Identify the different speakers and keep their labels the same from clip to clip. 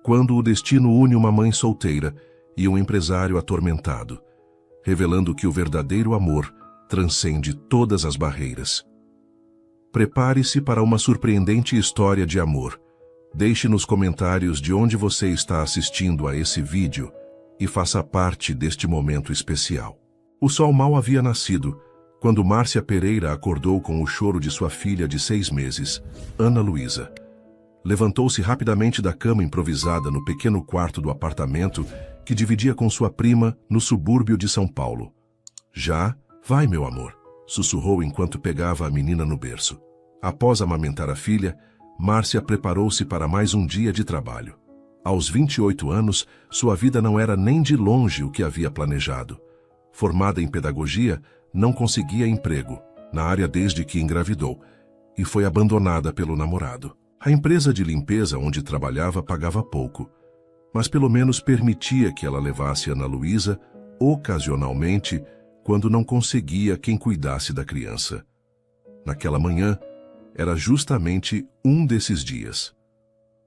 Speaker 1: quando o destino une uma mãe solteira e um empresário atormentado, revelando que o verdadeiro amor transcende todas as barreiras. Prepare-se para uma surpreendente história de amor. Deixe nos comentários de onde você está assistindo a esse vídeo e faça parte deste momento especial. O sol mal havia nascido quando Márcia Pereira acordou com o choro de sua filha de 6 meses, Ana Luísa. Levantou-se rapidamente da cama improvisada no pequeno quarto do apartamento que dividia com sua prima no subúrbio de São Paulo. Já? Vai, meu amor, sussurrou enquanto pegava a menina no berço. Após amamentar a filha, Márcia preparou-se para mais um dia de trabalho. Aos 28 anos, sua vida não era nem de longe o que havia planejado. Formada em pedagogia, não conseguia emprego na área desde que engravidou e foi abandonada pelo namorado. A empresa de limpeza onde trabalhava pagava pouco, mas pelo menos permitia que ela levasse Ana Luísa ocasionalmente quando não conseguia quem cuidasse da criança. Naquela manhã, era justamente um desses dias.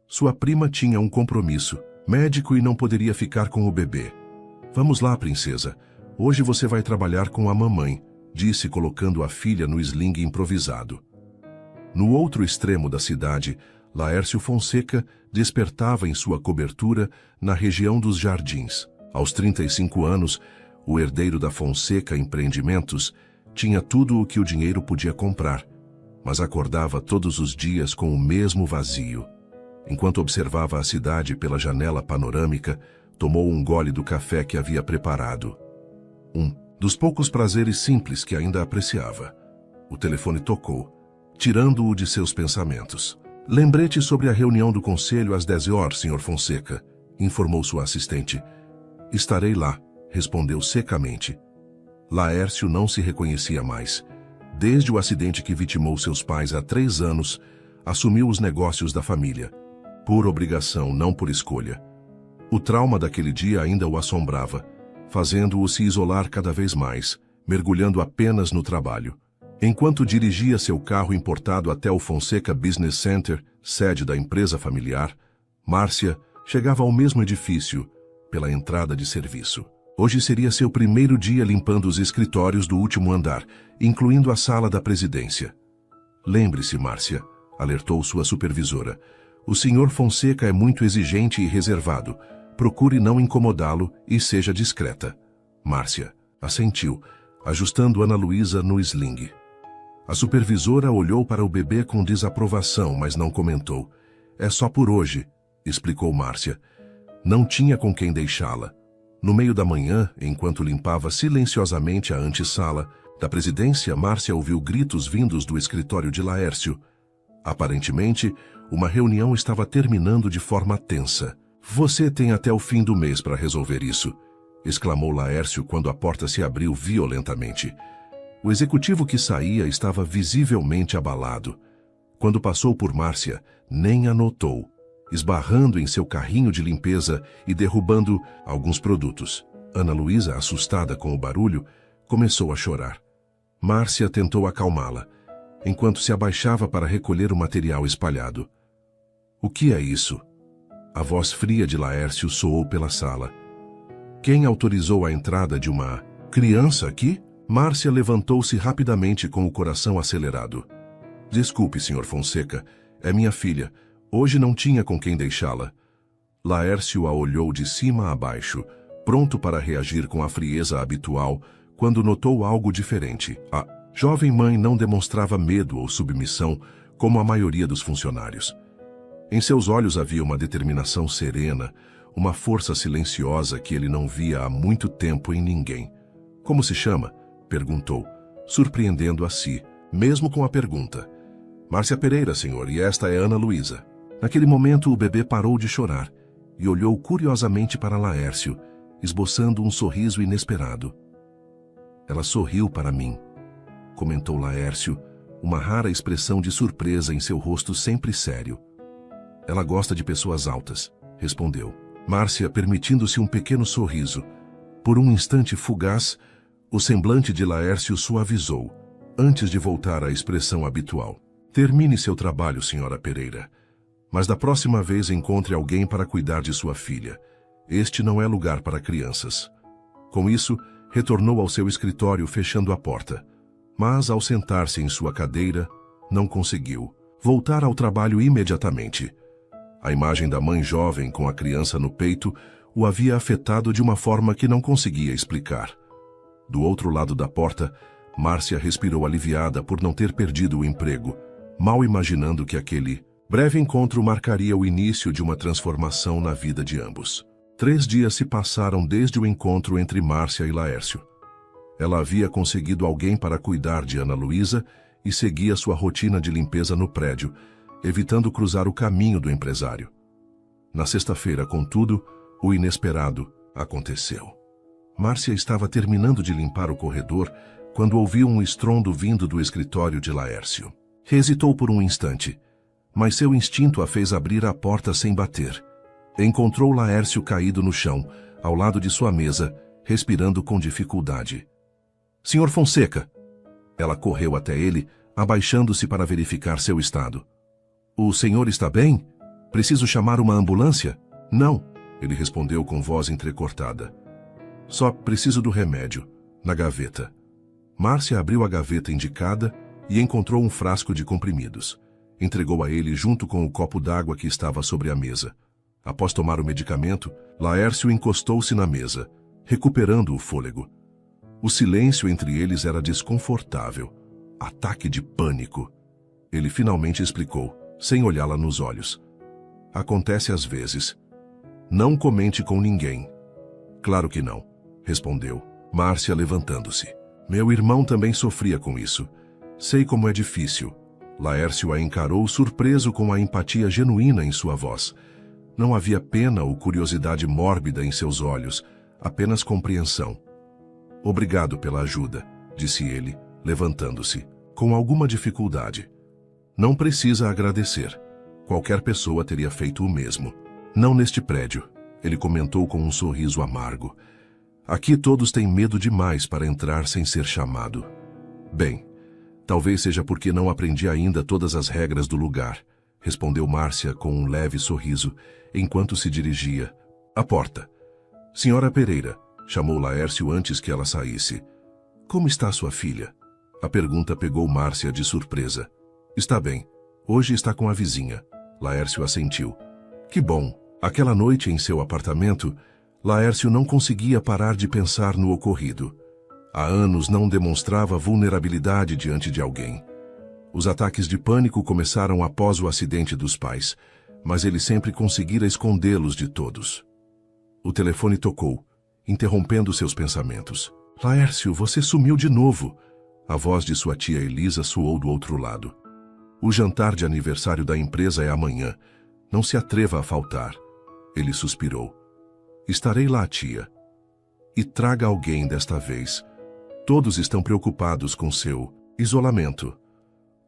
Speaker 1: Sua prima tinha um compromisso, médico, e não poderia ficar com o bebê. Vamos lá, princesa. Hoje você vai trabalhar com a mamãe, disse colocando a filha no sling improvisado. No outro extremo da cidade, Laércio Fonseca despertava em sua cobertura na região dos Jardins. Aos 35 anos, o herdeiro da Fonseca Empreendimentos tinha tudo o que o dinheiro podia comprar, mas acordava todos os dias com o mesmo vazio. Enquanto observava a cidade pela janela panorâmica, tomou um gole do café que havia preparado. Um dos poucos prazeres simples que ainda apreciava. O telefone tocou, tirando-o de seus pensamentos. Lembrete sobre a reunião do conselho às 10 horas, Sr. Fonseca, informou sua assistente. Estarei lá, respondeu secamente. Laércio não se reconhecia mais. Desde o acidente que vitimou seus pais há 3 anos, assumiu os negócios da família. Por obrigação, não por escolha. O trauma daquele dia ainda o assombrava, fazendo-o se isolar cada vez mais, mergulhando apenas no trabalho. Enquanto dirigia seu carro importado até o Fonseca Business Center, sede da empresa familiar, Márcia chegava ao mesmo edifício, pela entrada de serviço. Hoje seria seu primeiro dia limpando os escritórios do último andar, incluindo a sala da presidência. Lembre-se, Márcia, alertou sua supervisora. O Sr. Fonseca é muito exigente e reservado. Procure não incomodá-lo e seja discreta. Márcia assentiu, ajustando Ana Luísa no sling. A supervisora olhou para o bebê com desaprovação, mas não comentou. É só por hoje, explicou Márcia. Não tinha com quem deixá-la. No meio da manhã, enquanto limpava silenciosamente a antessala da presidência, Márcia ouviu gritos vindos do escritório de Laércio. Aparentemente, uma reunião estava terminando de forma tensa. Você tem até o fim do mês para resolver isso, exclamou Laércio quando a porta se abriu violentamente. O executivo que saía estava visivelmente abalado. Quando passou por Márcia, nem a notou, esbarrando em seu carrinho de limpeza e derrubando alguns produtos. Ana Luísa, assustada com o barulho, começou a chorar. Márcia tentou acalmá-la, enquanto se abaixava para recolher o material espalhado. O que é isso? A voz fria de Laércio soou pela sala. Quem autorizou a entrada de uma criança aqui? Márcia levantou-se rapidamente com o coração acelerado. Desculpe, Sr. Fonseca, é minha filha. Hoje não tinha com quem deixá-la. Laércio a olhou de cima a baixo, pronto para reagir com a frieza habitual, quando notou algo diferente. A jovem mãe não demonstrava medo ou submissão, como a maioria dos funcionários. Em seus olhos havia uma determinação serena, uma força silenciosa que ele não via há muito tempo em ninguém. Como se chama? Perguntou, surpreendendo a si, mesmo com a pergunta. Márcia Pereira, senhor, e esta é Ana Luísa. Naquele momento o bebê parou de chorar e olhou curiosamente para Laércio, esboçando um sorriso inesperado. Ela sorriu para mim, comentou Laércio, uma rara expressão de surpresa em seu rosto sempre sério. Ela gosta de pessoas altas, respondeu. Márcia, permitindo-se um pequeno sorriso. Por um instante fugaz, o semblante de Laércio suavizou, antes de voltar à expressão habitual. Termine seu trabalho, senhora Pereira. Mas da próxima vez encontre alguém para cuidar de sua filha. Este não é lugar para crianças. Com isso, retornou ao seu escritório fechando a porta. Mas, ao sentar-se em sua cadeira, não conseguiu voltar ao trabalho imediatamente. A imagem da mãe jovem com a criança no peito o havia afetado de uma forma que não conseguia explicar. Do outro lado da porta, Márcia respirou aliviada por não ter perdido o emprego, mal imaginando que aquele breve encontro marcaria o início de uma transformação na vida de ambos. 3 dias se passaram desde o encontro entre Márcia e Laércio. Ela havia conseguido alguém para cuidar de Ana Luísa e seguia sua rotina de limpeza no prédio, evitando cruzar o caminho do empresário. Na sexta-feira, contudo, o inesperado aconteceu. Márcia estava terminando de limpar o corredor quando ouviu um estrondo vindo do escritório de Laércio. Hesitou por um instante, mas seu instinto a fez abrir a porta sem bater. Encontrou Laércio caído no chão, ao lado de sua mesa, respirando com dificuldade. "Senhor Fonseca!" Ela correu até ele, abaixando-se para verificar seu estado. "O senhor está bem? Preciso chamar uma ambulância?" "Não", ele respondeu com voz entrecortada. "Só preciso do remédio, na gaveta." Márcia abriu a gaveta indicada e encontrou um frasco de comprimidos. Entregou a ele junto com o copo d'água que estava sobre a mesa. Após tomar o medicamento, Laércio encostou-se na mesa, recuperando o fôlego. O silêncio entre eles era desconfortável. Ataque de pânico. Ele finalmente explicou, sem olhá-la nos olhos. "Acontece às vezes. Não comente com ninguém." "Claro que não", respondeu, Márcia levantando-se. "Meu irmão também sofria com isso. Sei como é difícil." Laércio a encarou surpreso com a empatia genuína em sua voz. Não havia pena ou curiosidade mórbida em seus olhos, apenas compreensão. "Obrigado pela ajuda", disse ele, levantando-se, com alguma dificuldade. "Não precisa agradecer. Qualquer pessoa teria feito o mesmo. Não neste prédio", ele comentou com um sorriso amargo. "Aqui todos têm medo demais para entrar sem ser chamado." "Bem, talvez seja porque não aprendi ainda todas as regras do lugar", respondeu Márcia com um leve sorriso, enquanto se dirigia à porta. "Senhora Pereira", chamou Laércio antes que ela saísse. "Como está sua filha?" A pergunta pegou Márcia de surpresa. "Está bem. Hoje está com a vizinha." Laércio assentiu. "Que bom." Aquela noite em seu apartamento, Laércio não conseguia parar de pensar no ocorrido. Há anos não demonstrava vulnerabilidade diante de alguém. Os ataques de pânico começaram após o acidente dos pais, mas ele sempre conseguira escondê-los de todos. O telefone tocou, interrompendo seus pensamentos. "Laércio, você sumiu de novo." A voz de sua tia Elisa soou do outro lado. "O jantar de aniversário da empresa é amanhã. Não se atreva a faltar." Ele suspirou. "Estarei lá, tia. E traga alguém desta vez. Todos estão preocupados com seu isolamento."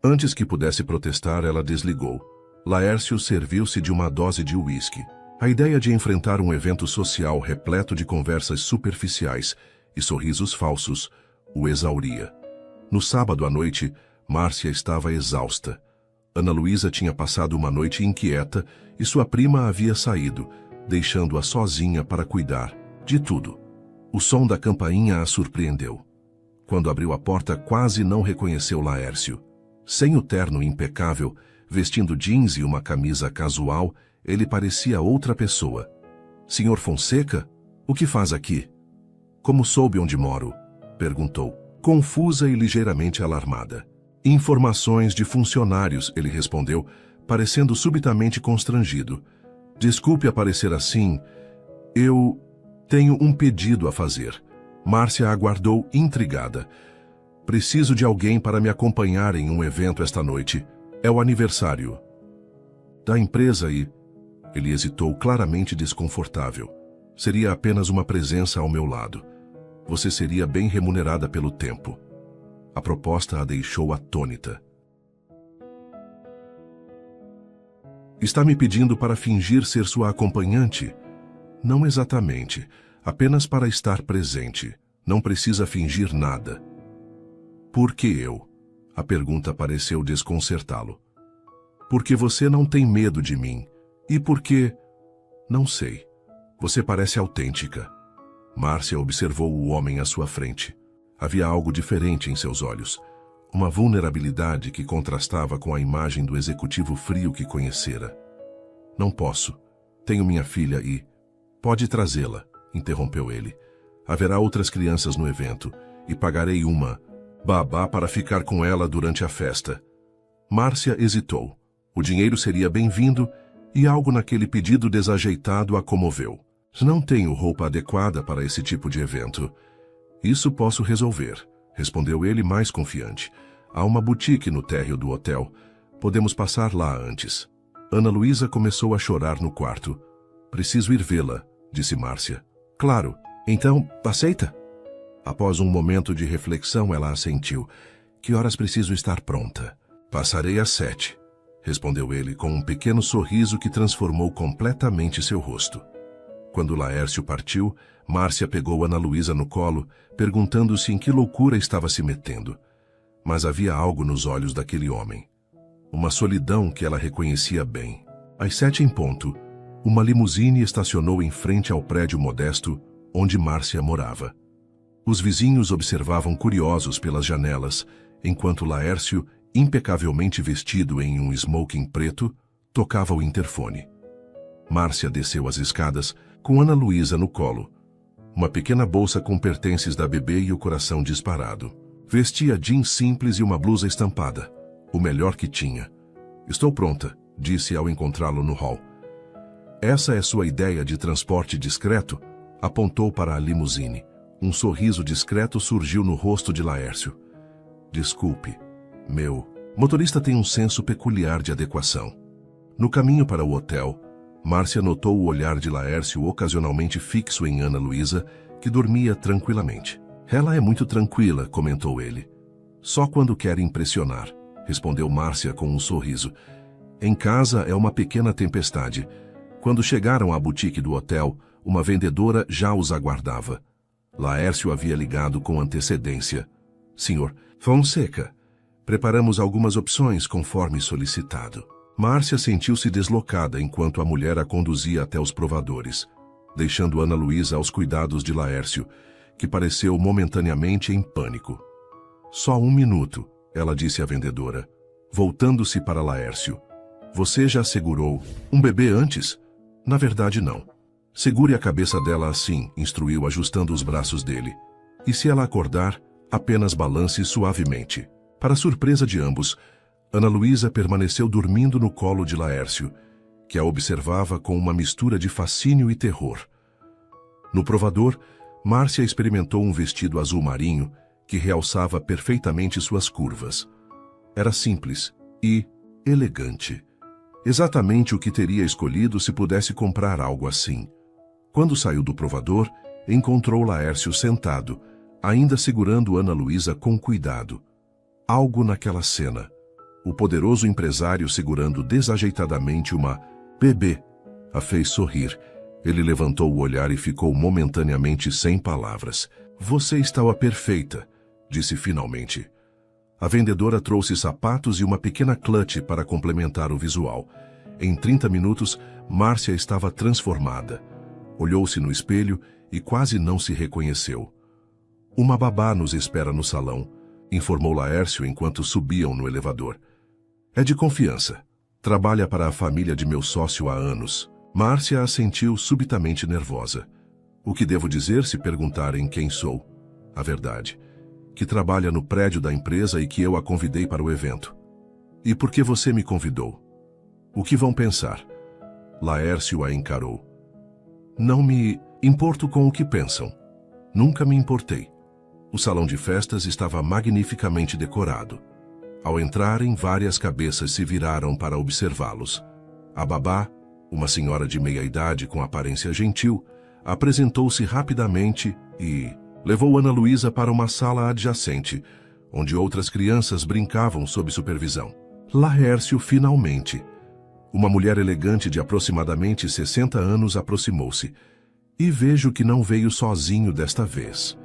Speaker 1: Antes que pudesse protestar, ela desligou. Laércio serviu-se de uma dose de uísque. A ideia de enfrentar um evento social repleto de conversas superficiais e sorrisos falsos o exauria. No sábado à noite, Márcia estava exausta. Ana Luísa tinha passado uma noite inquieta e sua prima havia saído, deixando-a sozinha para cuidar de tudo. O som da campainha a surpreendeu. Quando abriu a porta, quase não reconheceu Laércio. Sem o terno impecável, vestindo jeans e uma camisa casual, ele parecia outra pessoa. "Senhor Fonseca? O que faz aqui?" "Como soube onde moro?" perguntou, confusa e ligeiramente alarmada. "Informações de funcionários", ele respondeu, parecendo subitamente constrangido. "Desculpe aparecer assim. Eu tenho um pedido a fazer." Márcia aguardou intrigada. "Preciso de alguém para me acompanhar em um evento esta noite. É o aniversário da empresa e..." Ele hesitou, claramente desconfortável. "Seria apenas uma presença ao meu lado. Você seria bem remunerada pelo tempo." A proposta a deixou atônita. "Está me pedindo para fingir ser sua acompanhante?" "Não exatamente. Apenas para estar presente. Não precisa fingir nada." "Por que eu?" A pergunta pareceu desconcertá-lo. Porque você não tem medo de mim. E porque... Não sei. Você parece autêntica. Márcia observou o homem à sua frente. Havia algo diferente em seus olhos. Uma vulnerabilidade que contrastava com a imagem do executivo frio que conhecera. Não posso. Tenho minha filha e... Pode trazê-la, interrompeu ele. Haverá outras crianças no evento e pagarei uma babá para ficar com ela durante a festa. Márcia hesitou. O dinheiro seria bem-vindo e algo naquele pedido desajeitado a comoveu. Não tenho roupa adequada para esse tipo de evento. Isso posso resolver, respondeu ele mais confiante. Há uma boutique no térreo do hotel. Podemos passar lá antes. Ana Luísa começou a chorar no quarto. Preciso ir vê-la, disse Márcia. Claro. Então, aceita? Após um momento de reflexão, ela assentiu. Que horas preciso estar pronta? Passarei às 7, respondeu ele com um pequeno sorriso que transformou completamente seu rosto. Quando Laércio partiu, Márcia pegou Ana Luísa no colo, perguntando-se em que loucura estava se metendo. Mas havia algo nos olhos daquele homem. Uma solidão que ela reconhecia bem. Às 7 em ponto, uma limusine estacionou em frente ao prédio modesto onde Márcia morava. Os vizinhos observavam curiosos pelas janelas, enquanto Laércio, impecavelmente vestido em um smoking preto, tocava o interfone. Márcia desceu as escadas, com Ana Luísa no colo. Uma pequena bolsa com pertences da bebê e o coração disparado. Vestia jeans simples e uma blusa estampada. O melhor que tinha. Estou pronta, disse ao encontrá-lo no hall. Essa é sua ideia de transporte discreto? Apontou para a limusine. Um sorriso discreto surgiu no rosto de Laércio. Desculpe, meu motorista tem um senso peculiar de adequação. No caminho para o hotel, Márcia notou o olhar de Laércio ocasionalmente fixo em Ana Luísa, que dormia tranquilamente. Ela é muito tranquila, comentou ele. Só quando quer impressionar, respondeu Márcia com um sorriso. Em casa é uma pequena tempestade. Quando chegaram à boutique do hotel, uma vendedora já os aguardava. Laércio havia ligado com antecedência. Senhor Fonseca, preparamos algumas opções conforme solicitado. Márcia sentiu-se deslocada enquanto a mulher a conduzia até os provadores, deixando Ana Luísa aos cuidados de Laércio, que pareceu momentaneamente em pânico. Só um minuto, ela disse à vendedora, voltando-se para Laércio. Você já segurou um bebê antes? Na verdade, não. Segure a cabeça dela assim, instruiu ajustando os braços dele. E se ela acordar, apenas balance suavemente. Para surpresa de ambos, Ana Luísa permaneceu dormindo no colo de Laércio, que a observava com uma mistura de fascínio e terror. No provador, Márcia experimentou um vestido azul marinho que realçava perfeitamente suas curvas. Era simples e elegante. Exatamente o que teria escolhido se pudesse comprar algo assim. Quando saiu do provador, encontrou Laércio sentado, ainda segurando Ana Luísa com cuidado. Algo naquela cena. O poderoso empresário segurando desajeitadamente uma bebê a fez sorrir. Ele levantou o olhar e ficou momentaneamente sem palavras. Você estava perfeita, disse finalmente. A vendedora trouxe sapatos e uma pequena clutch para complementar o visual. Em 30 minutos, Márcia estava transformada. Olhou-se no espelho e quase não se reconheceu. Uma babá nos espera no salão, informou Laércio enquanto subiam no elevador. É de confiança. Trabalha para a família de meu sócio há anos. Márcia a sentiu subitamente nervosa. O que devo dizer se perguntarem quem sou? A verdade. Que trabalha no prédio da empresa e que eu a convidei para o evento. E por que você me convidou? O que vão pensar? Laércio a encarou. Não me importo com o que pensam. Nunca me importei. O salão de festas estava magnificamente decorado. Ao entrarem, várias cabeças se viraram para observá-los. A babá, uma senhora de meia-idade com aparência gentil, apresentou-se rapidamente e levou Ana Luísa para uma sala adjacente, onde outras crianças brincavam sob supervisão. Laércio finalmente. Uma mulher elegante de aproximadamente 60 anos aproximou-se. E vejo que não veio sozinho desta vez.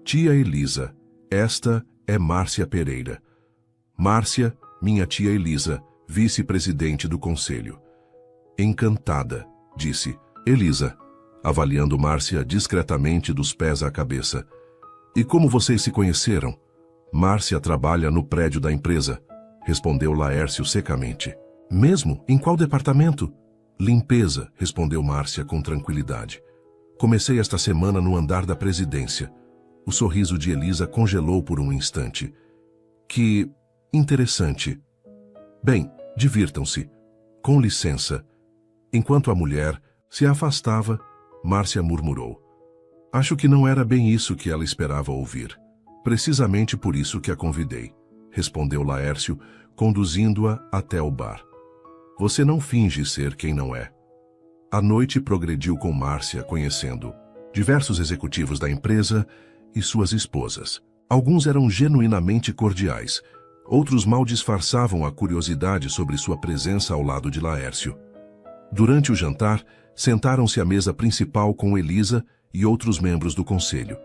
Speaker 1: Tia Elisa, esta é Márcia Pereira. Márcia, minha tia Elisa, vice-presidente do conselho. Encantada, disse Elisa, avaliando Márcia discretamente dos pés à cabeça. E como vocês se conheceram? Márcia trabalha no prédio da empresa, respondeu Laércio secamente. Mesmo? Em qual departamento? Limpeza, respondeu Márcia com tranquilidade. Comecei esta semana no andar da presidência. O sorriso de Elisa congelou por um instante. Que interessante. Bem, divirtam-se. Com licença. Enquanto a mulher se afastava, Márcia murmurou. Acho que não era bem isso que ela esperava ouvir. Precisamente por isso que a convidei, respondeu Laércio, conduzindo-a até o bar. Você não finge ser quem não é. A noite progrediu com Márcia conhecendo diversos executivos da empresa e suas esposas. Alguns eram genuinamente cordiais, outros mal disfarçavam a curiosidade sobre sua presença ao lado de Laércio. Durante o jantar, sentaram-se à mesa principal com Elisa e outros membros do conselho.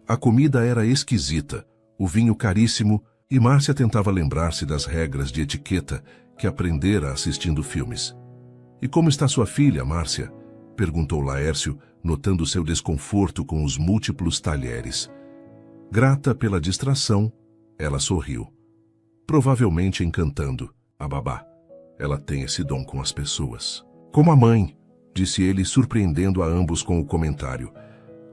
Speaker 1: A comida era esquisita, o vinho caríssimo, e Márcia tentava lembrar-se das regras de etiqueta que aprendera assistindo filmes. E como está sua filha, Márcia? Perguntou Laércio, notando seu desconforto com os múltiplos talheres. Grata pela distração, ela sorriu. Provavelmente encantando a babá. Ela tem esse dom com as pessoas. Como a mãe, disse ele, surpreendendo a ambos com o comentário.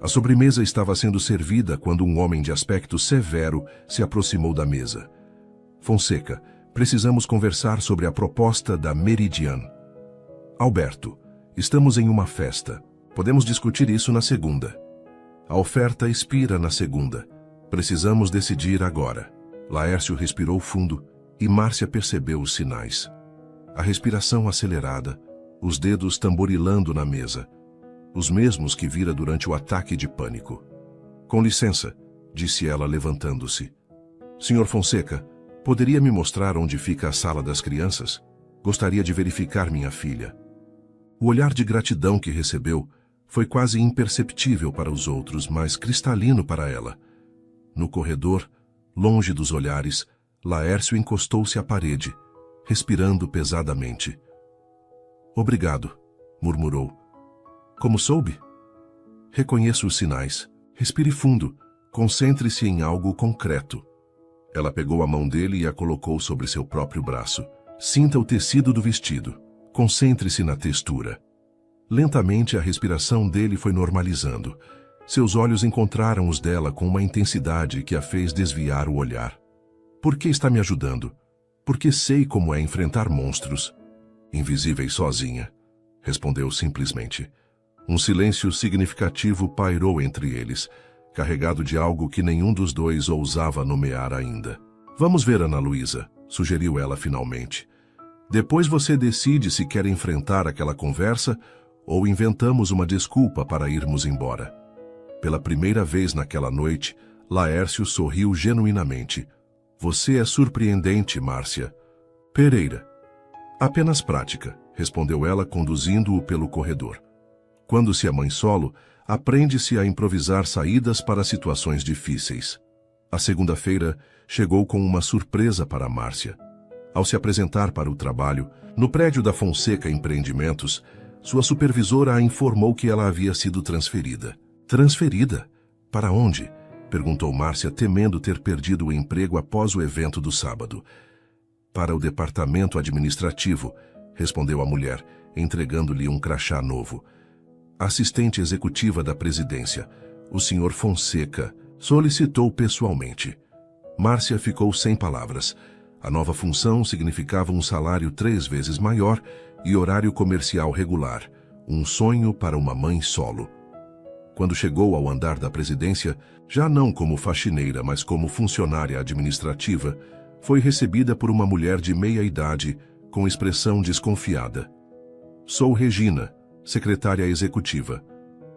Speaker 1: A sobremesa estava sendo servida quando um homem de aspecto severo se aproximou da mesa. Fonseca, precisamos conversar sobre a proposta da Meridian. Alberto, estamos em uma festa. Podemos discutir isso na segunda. A oferta expira na segunda. Precisamos decidir agora. Laércio respirou fundo e Márcia percebeu os sinais. A respiração acelerada, os dedos tamborilando na mesa. Os mesmos que vira durante o ataque de pânico. Com licença, disse ela levantando-se. Senhor Fonseca, poderia me mostrar onde fica a sala das crianças? Gostaria de verificar minha filha. O olhar de gratidão que recebeu foi quase imperceptível para os outros, mas cristalino para ela. No corredor, longe dos olhares, Laércio encostou-se à parede, respirando pesadamente. Obrigado, murmurou. Como soube? Reconheço os sinais. Respire fundo. Concentre-se em algo concreto. Ela pegou a mão dele e a colocou sobre seu próprio braço. Sinta o tecido do vestido. Concentre-se na textura. Lentamente a respiração dele foi normalizando. Seus olhos encontraram os dela com uma intensidade que a fez desviar o olhar. Por que está me ajudando? Porque sei como é enfrentar monstros. Invisíveis sozinha, respondeu simplesmente. Um silêncio significativo pairou entre eles, carregado de algo que nenhum dos dois ousava nomear ainda. Vamos ver, Ana Luísa, sugeriu ela finalmente. Depois você decide se quer enfrentar aquela conversa ou inventamos uma desculpa para irmos embora. Pela primeira vez naquela noite, Laércio sorriu genuinamente. Você é surpreendente, Márcia. Pereira. Apenas prática, respondeu ela, conduzindo-o pelo corredor. Quando se é mãe solo, aprende-se a improvisar saídas para situações difíceis. A segunda-feira chegou com uma surpresa para Márcia. Ao se apresentar para o trabalho, no prédio da Fonseca Empreendimentos, sua supervisora a informou que ela havia sido transferida. Transferida? Para onde? Perguntou Márcia, temendo ter perdido o emprego após o evento do sábado. Para o departamento administrativo, respondeu a mulher, entregando-lhe um crachá novo. Assistente executiva da presidência, o Sr. Fonseca, solicitou pessoalmente. Márcia ficou sem palavras. A nova função significava um salário 3 vezes maior e horário comercial regular, um sonho para uma mãe solo. Quando chegou ao andar da presidência, já não como faxineira, mas como funcionária administrativa, foi recebida por uma mulher de meia idade, com expressão desconfiada. Sou Regina, secretária executiva.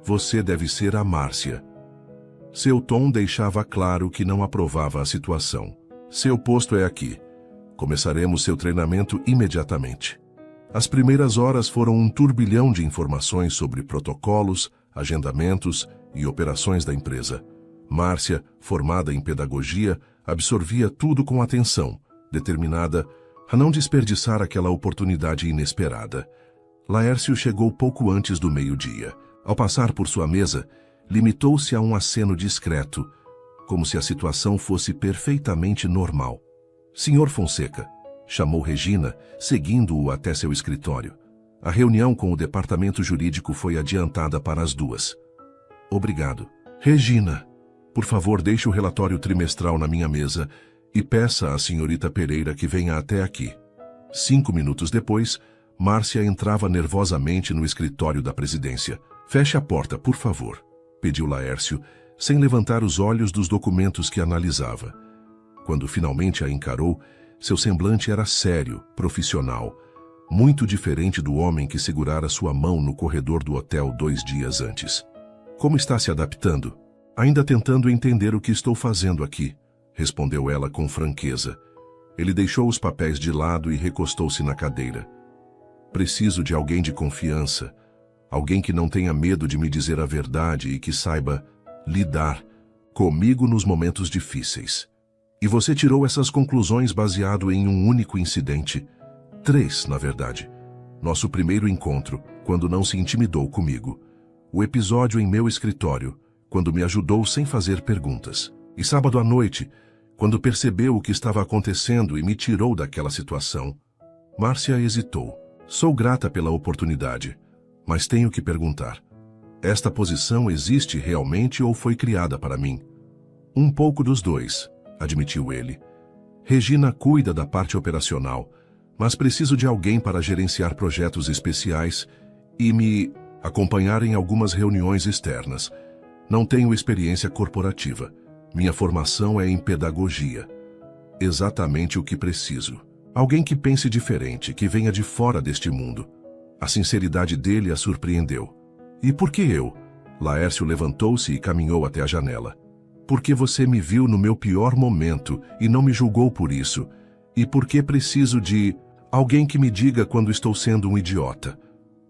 Speaker 1: Você deve ser a Márcia. Seu tom deixava claro que não aprovava a situação. Seu posto é aqui. Começaremos seu treinamento imediatamente. As primeiras horas foram um turbilhão de informações sobre protocolos, agendamentos e operações da empresa. Márcia, formada em pedagogia, absorvia tudo com atenção, determinada, a não desperdiçar aquela oportunidade inesperada. Laércio chegou pouco antes do meio-dia. Ao passar por sua mesa, limitou-se a um aceno discreto, como se a situação fosse perfeitamente normal. Senhor Fonseca, chamou Regina, seguindo-o até seu escritório. A reunião com o departamento jurídico foi adiantada para as 2. Obrigado. Regina, por favor, deixe o relatório trimestral na minha mesa e peça à senhorita Pereira que venha até aqui. 5 minutos depois, Márcia entrava nervosamente no escritório da presidência. Feche a porta, por favor, pediu Laércio, sem levantar os olhos dos documentos que analisava. Quando finalmente a encarou, seu semblante era sério, profissional, muito diferente do homem que segurara sua mão no corredor do hotel 2 dias antes. Como está se adaptando? Ainda tentando entender o que estou fazendo aqui, respondeu ela com franqueza. Ele deixou os papéis de lado e recostou-se na cadeira. Preciso de alguém de confiança, alguém que não tenha medo de me dizer a verdade e que saiba lidar comigo nos momentos difíceis. E você tirou essas conclusões baseado em um único incidente. 3, na verdade. Nosso primeiro encontro, quando não se intimidou comigo. O episódio em meu escritório, quando me ajudou sem fazer perguntas. E sábado à noite, quando percebeu o que estava acontecendo e me tirou daquela situação. Márcia hesitou. Sou grata pela oportunidade, mas tenho que perguntar. Esta posição existe realmente ou foi criada para mim? Um pouco dos dois, admitiu ele. Regina cuida da parte operacional, mas preciso de alguém para gerenciar projetos especiais e me acompanhar em algumas reuniões externas. Não tenho experiência corporativa. Minha formação é em pedagogia. Exatamente o que preciso. Alguém que pense diferente, que venha de fora deste mundo. A sinceridade dele a surpreendeu. E por que eu? Laércio levantou-se e caminhou até a janela. Porque você me viu no meu pior momento e não me julgou por isso. E porque preciso de alguém que me diga quando estou sendo um idiota.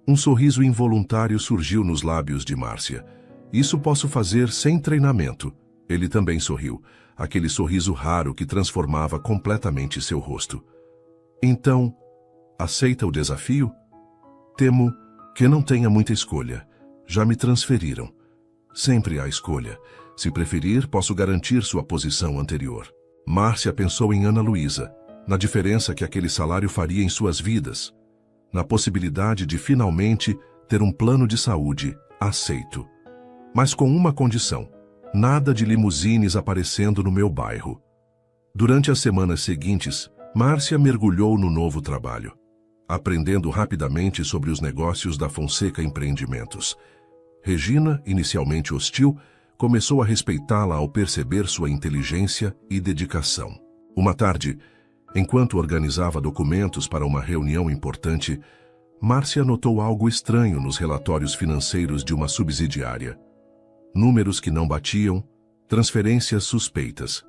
Speaker 1: Um sorriso involuntário surgiu nos lábios de Márcia. Isso posso fazer sem treinamento. Ele também sorriu, aquele sorriso raro que transformava completamente seu rosto. Então, aceita o desafio? Temo que não tenha muita escolha. Já me transferiram. Sempre há escolha. Se preferir, posso garantir sua posição anterior. Márcia pensou em Ana Luísa, na diferença que aquele salário faria em suas vidas, na possibilidade de finalmente ter um plano de saúde aceito. Mas com uma condição: nada de limusines aparecendo no meu bairro. Durante as semanas seguintes, Márcia mergulhou no novo trabalho, aprendendo rapidamente sobre os negócios da Fonseca Empreendimentos. Regina, inicialmente hostil, começou a respeitá-la ao perceber sua inteligência e dedicação. Uma tarde, enquanto organizava documentos para uma reunião importante, Márcia notou algo estranho nos relatórios financeiros de uma subsidiária. Números que não batiam, transferências suspeitas.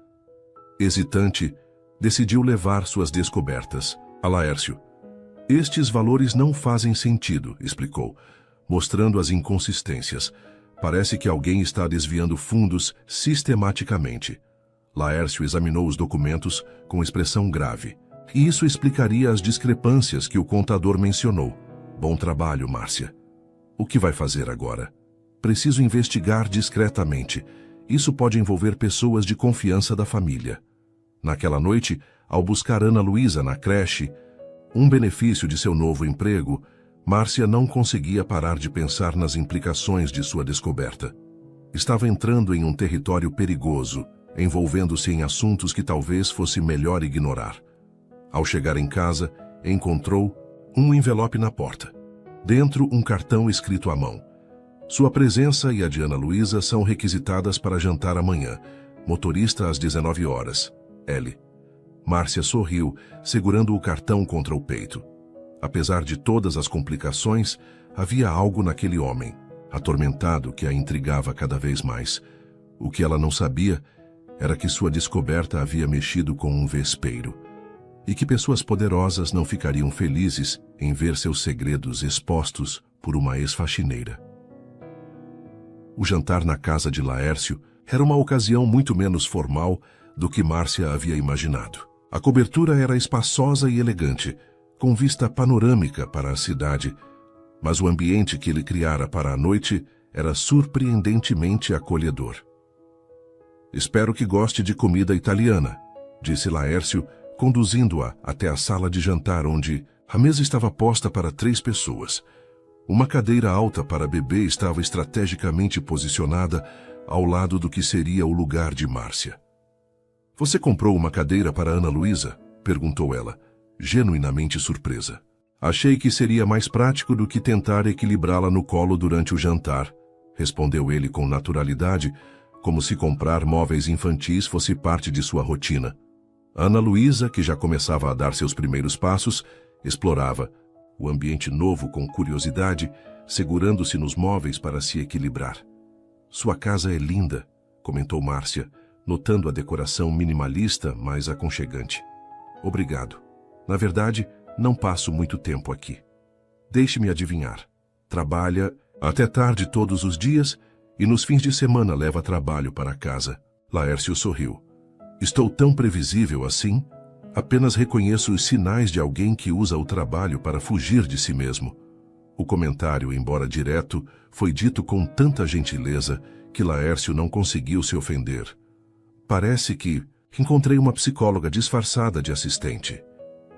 Speaker 1: Hesitante, decidiu levar suas descobertas a Laércio. Estes valores não fazem sentido, explicou, mostrando as inconsistências. Parece que alguém está desviando fundos sistematicamente. Laércio examinou os documentos com expressão grave. E isso explicaria as discrepâncias que o contador mencionou. Bom trabalho, Márcia. O que vai fazer agora? Preciso investigar discretamente. Isso pode envolver pessoas de confiança da família. Naquela noite, ao buscar Ana Luísa na creche, um benefício de seu novo emprego, Márcia não conseguia parar de pensar nas implicações de sua descoberta. Estava entrando em um território perigoso, envolvendo-se em assuntos que talvez fosse melhor ignorar. Ao chegar em casa, encontrou um envelope na porta. Dentro, um cartão escrito à mão. Sua presença e a de Ana Luísa são requisitadas para jantar amanhã. Motorista às 19 horas. L. Márcia sorriu, segurando o cartão contra o peito. Apesar de todas as complicações, havia algo naquele homem, atormentado, que a intrigava cada vez mais. O que ela não sabia era que sua descoberta havia mexido com um vespeiro, e que pessoas poderosas não ficariam felizes em ver seus segredos expostos por uma ex-faxineira. O jantar na casa de Laércio era uma ocasião muito menos formal do que Márcia havia imaginado. A cobertura era espaçosa e elegante, com vista panorâmica para a cidade, mas o ambiente que ele criara para a noite era surpreendentemente acolhedor. Espero que goste de comida italiana, disse Laércio, conduzindo-a até a sala de jantar onde a mesa estava posta para 3 pessoas. Uma cadeira alta para bebê estava estrategicamente posicionada ao lado do que seria o lugar de Márcia. Você comprou uma cadeira para Ana Luísa? Perguntou ela, genuinamente surpresa. Achei que seria mais prático do que tentar equilibrá-la no colo durante o jantar, respondeu ele com naturalidade, como se comprar móveis infantis fosse parte de sua rotina. Ana Luísa, que já começava a dar seus primeiros passos, explorava o ambiente novo com curiosidade, segurando-se nos móveis para se equilibrar. Sua casa é linda, comentou Márcia, notando a decoração minimalista, mas aconchegante. Obrigado. Na verdade, não passo muito tempo aqui. Deixe-me adivinhar. Trabalha até tarde todos os dias e nos fins de semana leva trabalho para casa. Laércio sorriu. Estou tão previsível assim? Apenas reconheço os sinais de alguém que usa o trabalho para fugir de si mesmo. O comentário, embora direto, foi dito com tanta gentileza que Laércio não conseguiu se ofender. Parece que encontrei uma psicóloga disfarçada de assistente.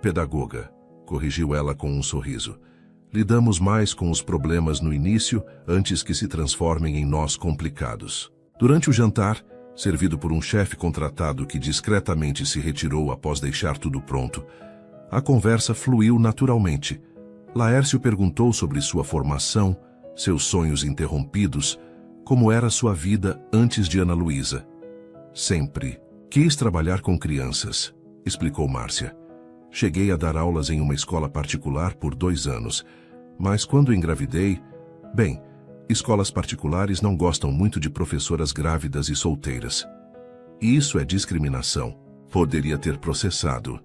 Speaker 1: Pedagoga, corrigiu ela com um sorriso. Lidamos mais com os problemas no início antes que se transformem em nós complicados. Durante o jantar, servido por um chefe contratado que discretamente se retirou após deixar tudo pronto, a conversa fluiu naturalmente. Laércio perguntou sobre sua formação, seus sonhos interrompidos, como era sua vida antes de Ana Luísa. Sempre quis trabalhar com crianças, explicou Márcia. Cheguei a dar aulas em uma escola particular por 2 anos, mas quando engravidei... Bem, escolas particulares não gostam muito de professoras grávidas e solteiras. Isso é discriminação. Poderia ter processado.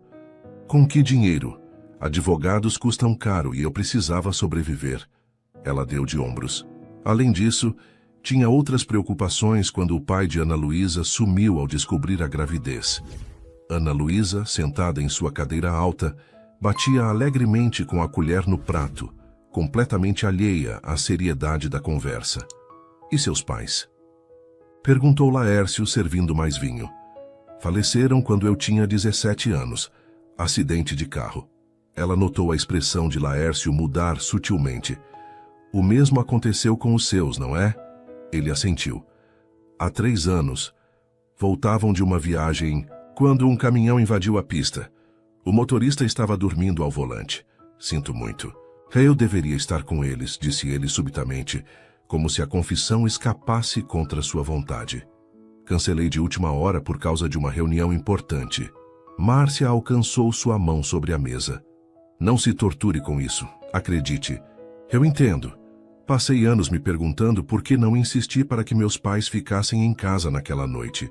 Speaker 1: Com que dinheiro? Advogados custam caro e eu precisava sobreviver. Ela deu de ombros. Além disso, tinha outras preocupações quando o pai de Ana Luísa sumiu ao descobrir a gravidez. Ana Luísa, sentada em sua cadeira alta, batia alegremente com a colher no prato, completamente alheia à seriedade da conversa. E seus pais? Perguntou Laércio, servindo mais vinho. Faleceram quando eu tinha 17 anos. Acidente de carro. Ela notou a expressão de Laércio mudar sutilmente. O mesmo aconteceu com os seus, não é? Ele assentiu. Há 3 anos, voltavam de uma viagem quando um caminhão invadiu a pista. O motorista estava dormindo ao volante. Sinto muito. Eu deveria estar com eles, disse ele subitamente, como se a confissão escapasse contra sua vontade. Cancelei de última hora por causa de uma reunião importante. Márcia alcançou sua mão sobre a mesa. Não se torture com isso, acredite. Eu entendo. Passei anos me perguntando por que não insisti para que meus pais ficassem em casa naquela noite.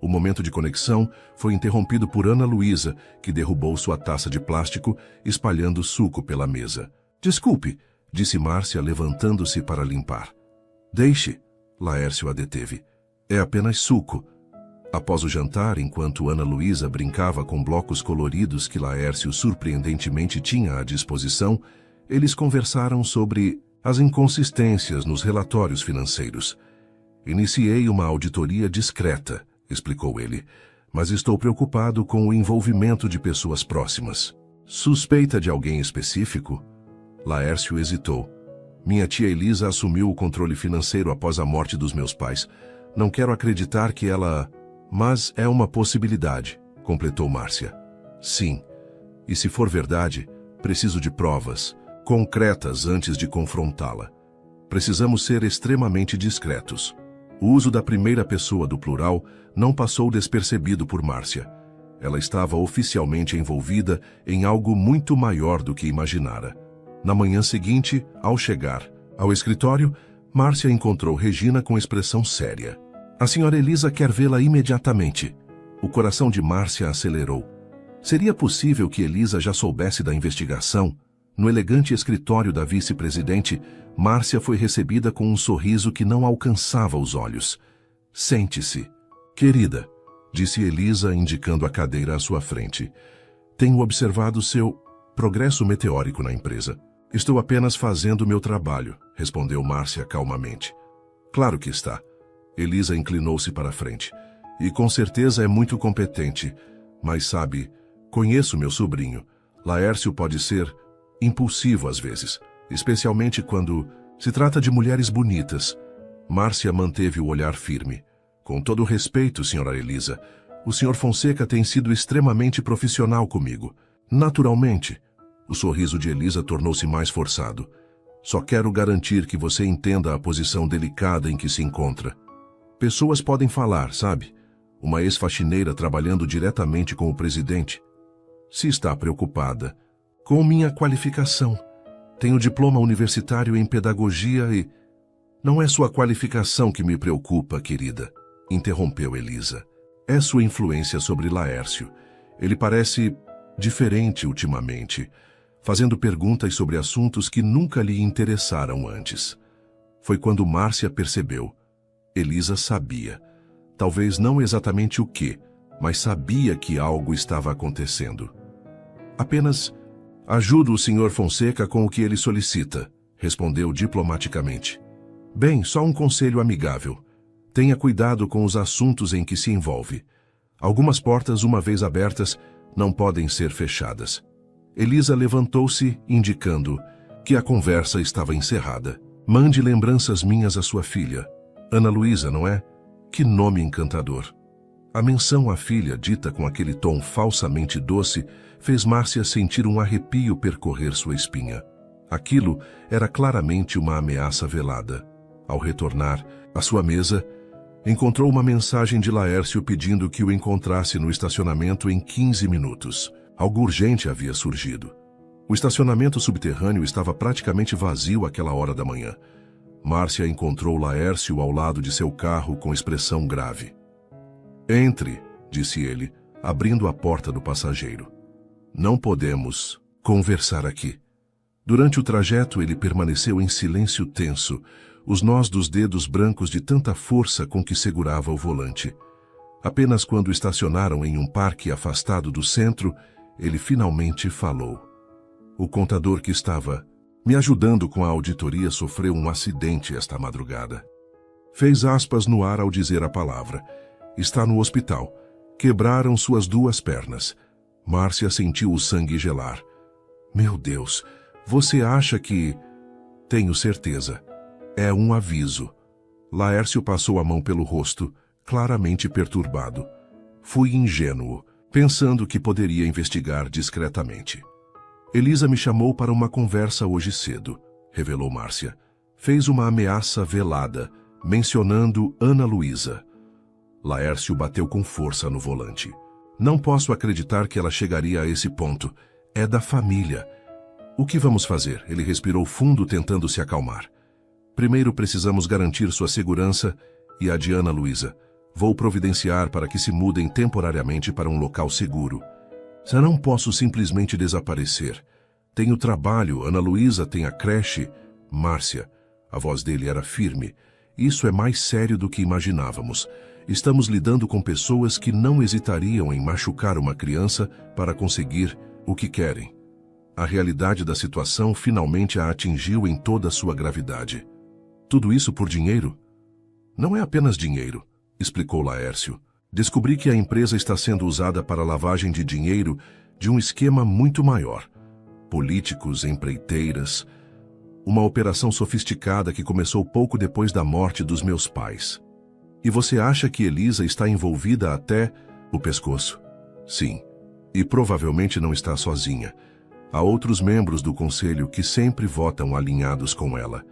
Speaker 1: O momento de conexão foi interrompido por Ana Luísa, que derrubou sua taça de plástico, espalhando suco pela mesa. Desculpe, disse Márcia, levantando-se para limpar. Deixe, Laércio a deteve. É apenas suco. Após o jantar, enquanto Ana Luísa brincava com blocos coloridos que Laércio surpreendentemente tinha à disposição, eles conversaram sobre as inconsistências nos relatórios financeiros. Iniciei uma auditoria discreta, explicou ele, mas estou preocupado com o envolvimento de pessoas próximas. Suspeita de alguém específico? Laércio hesitou. Minha tia Elisa assumiu o controle financeiro após a morte dos meus pais. Não quero acreditar que ela... Mas é uma possibilidade, completou Márcia. Sim. E se for verdade, preciso de provas concretas antes de confrontá-la. Precisamos ser extremamente discretos. O uso da primeira pessoa do plural não passou despercebido por Márcia. Ela estava oficialmente envolvida em algo muito maior do que imaginara. Na manhã seguinte, ao chegar ao escritório, Márcia encontrou Regina com expressão séria. A senhora Elisa quer vê-la imediatamente. O coração de Márcia acelerou. Seria possível que Elisa já soubesse da investigação? No elegante escritório da vice-presidente, Márcia foi recebida com um sorriso que não alcançava os olhos. Sente-se. Querida, disse Elisa, indicando a cadeira à sua frente. Tenho observado seu progresso meteórico na empresa. Estou apenas fazendo meu trabalho, respondeu Márcia calmamente. Claro que está. Elisa inclinou-se para a frente. E com certeza é muito competente. Mas sabe, conheço meu sobrinho. Laércio pode ser impulsivo às vezes, especialmente quando se trata de mulheres bonitas. Márcia manteve o olhar firme. Com todo o respeito, senhora Elisa, o senhor Fonseca tem sido extremamente profissional comigo. Naturalmente. O sorriso de Elisa tornou-se mais forçado. Só quero garantir que você entenda a posição delicada em que se encontra. Pessoas podem falar, sabe? Uma ex-faxineira trabalhando diretamente com o presidente. Se está preocupada com minha qualificação. Tenho diploma universitário em pedagogia e... Não é sua qualificação que me preocupa, querida, interrompeu Elisa. É sua influência sobre Laércio. Ele parece diferente ultimamente, fazendo perguntas sobre assuntos que nunca lhe interessaram antes. Foi quando Márcia percebeu. Elisa sabia. Talvez não exatamente o que, mas sabia que algo estava acontecendo. Apenas ajudo o Sr. Fonseca com o que ele solicita, respondeu diplomaticamente. Bem, só um conselho amigável. Tenha cuidado com os assuntos em que se envolve. Algumas portas, uma vez abertas, não podem ser fechadas. Elisa levantou-se, indicando que a conversa estava encerrada. Mande lembranças minhas à sua filha. Ana Luísa, não é? Que nome encantador. A menção à filha, dita com aquele tom falsamente doce, fez Márcia sentir um arrepio percorrer sua espinha. Aquilo era claramente uma ameaça velada. Ao retornar à sua mesa, encontrou uma mensagem de Laércio pedindo que o encontrasse no estacionamento em 15 minutos. Algo urgente havia surgido. O estacionamento subterrâneo estava praticamente vazio àquela hora da manhã. Márcia encontrou Laércio ao lado de seu carro com expressão grave. Entre, disse ele, abrindo a porta do passageiro. Não podemos conversar aqui. Durante o trajeto ele permaneceu em silêncio tenso, os nós dos dedos brancos de tanta força com que segurava o volante. Apenas quando estacionaram em um parque afastado do centro, ele finalmente falou. O contador que estava me ajudando com a auditoria sofreu um acidente esta madrugada. Fez aspas no ar ao dizer a palavra. Está no hospital. Quebraram suas 2 pernas. Márcia sentiu o sangue gelar. Meu Deus, você acha que... Tenho certeza. É um aviso. Laércio passou a mão pelo rosto, claramente perturbado. Fui ingênuo, pensando que poderia investigar discretamente. Elisa me chamou para uma conversa hoje cedo, revelou Márcia. Fez uma ameaça velada, mencionando Ana Luísa. Laércio bateu com força no volante. Não posso acreditar que ela chegaria a esse ponto. É da família. O que vamos fazer? Ele respirou fundo, tentando se acalmar. Primeiro precisamos garantir sua segurança e a de Ana Luísa. Vou providenciar para que se mudem temporariamente para um local seguro. Já não posso simplesmente desaparecer. Tenho trabalho, Ana Luísa tem a creche. Márcia, a voz dele era firme. Isso é mais sério do que imaginávamos. Estamos lidando com pessoas que não hesitariam em machucar uma criança para conseguir o que querem. A realidade da situação finalmente a atingiu em toda a sua gravidade. Tudo isso por dinheiro? Não é apenas dinheiro, explicou Laércio. Descobri que a empresa está sendo usada para lavagem de dinheiro de um esquema muito maior. Políticos, empreiteiras... Uma operação sofisticada que começou pouco depois da morte dos meus pais. E você acha que Elisa está envolvida até o pescoço? Sim. E provavelmente não está sozinha. Há outros membros do conselho que sempre votam alinhados com ela.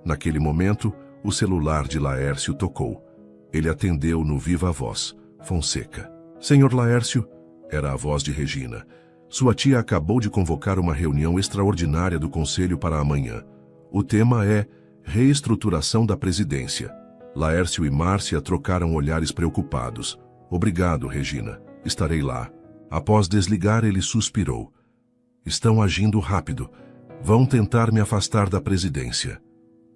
Speaker 1: Naquele momento, o celular de Laércio tocou. Ele atendeu no viva voz. Fonseca. Senhor Laércio, era a voz de Regina. Sua tia acabou de convocar uma reunião extraordinária do conselho para amanhã. O tema é reestruturação da presidência. Laércio e Márcia trocaram olhares preocupados. Obrigado, Regina. Estarei lá. Após desligar, ele suspirou. Estão agindo rápido. Vão tentar me afastar da presidência.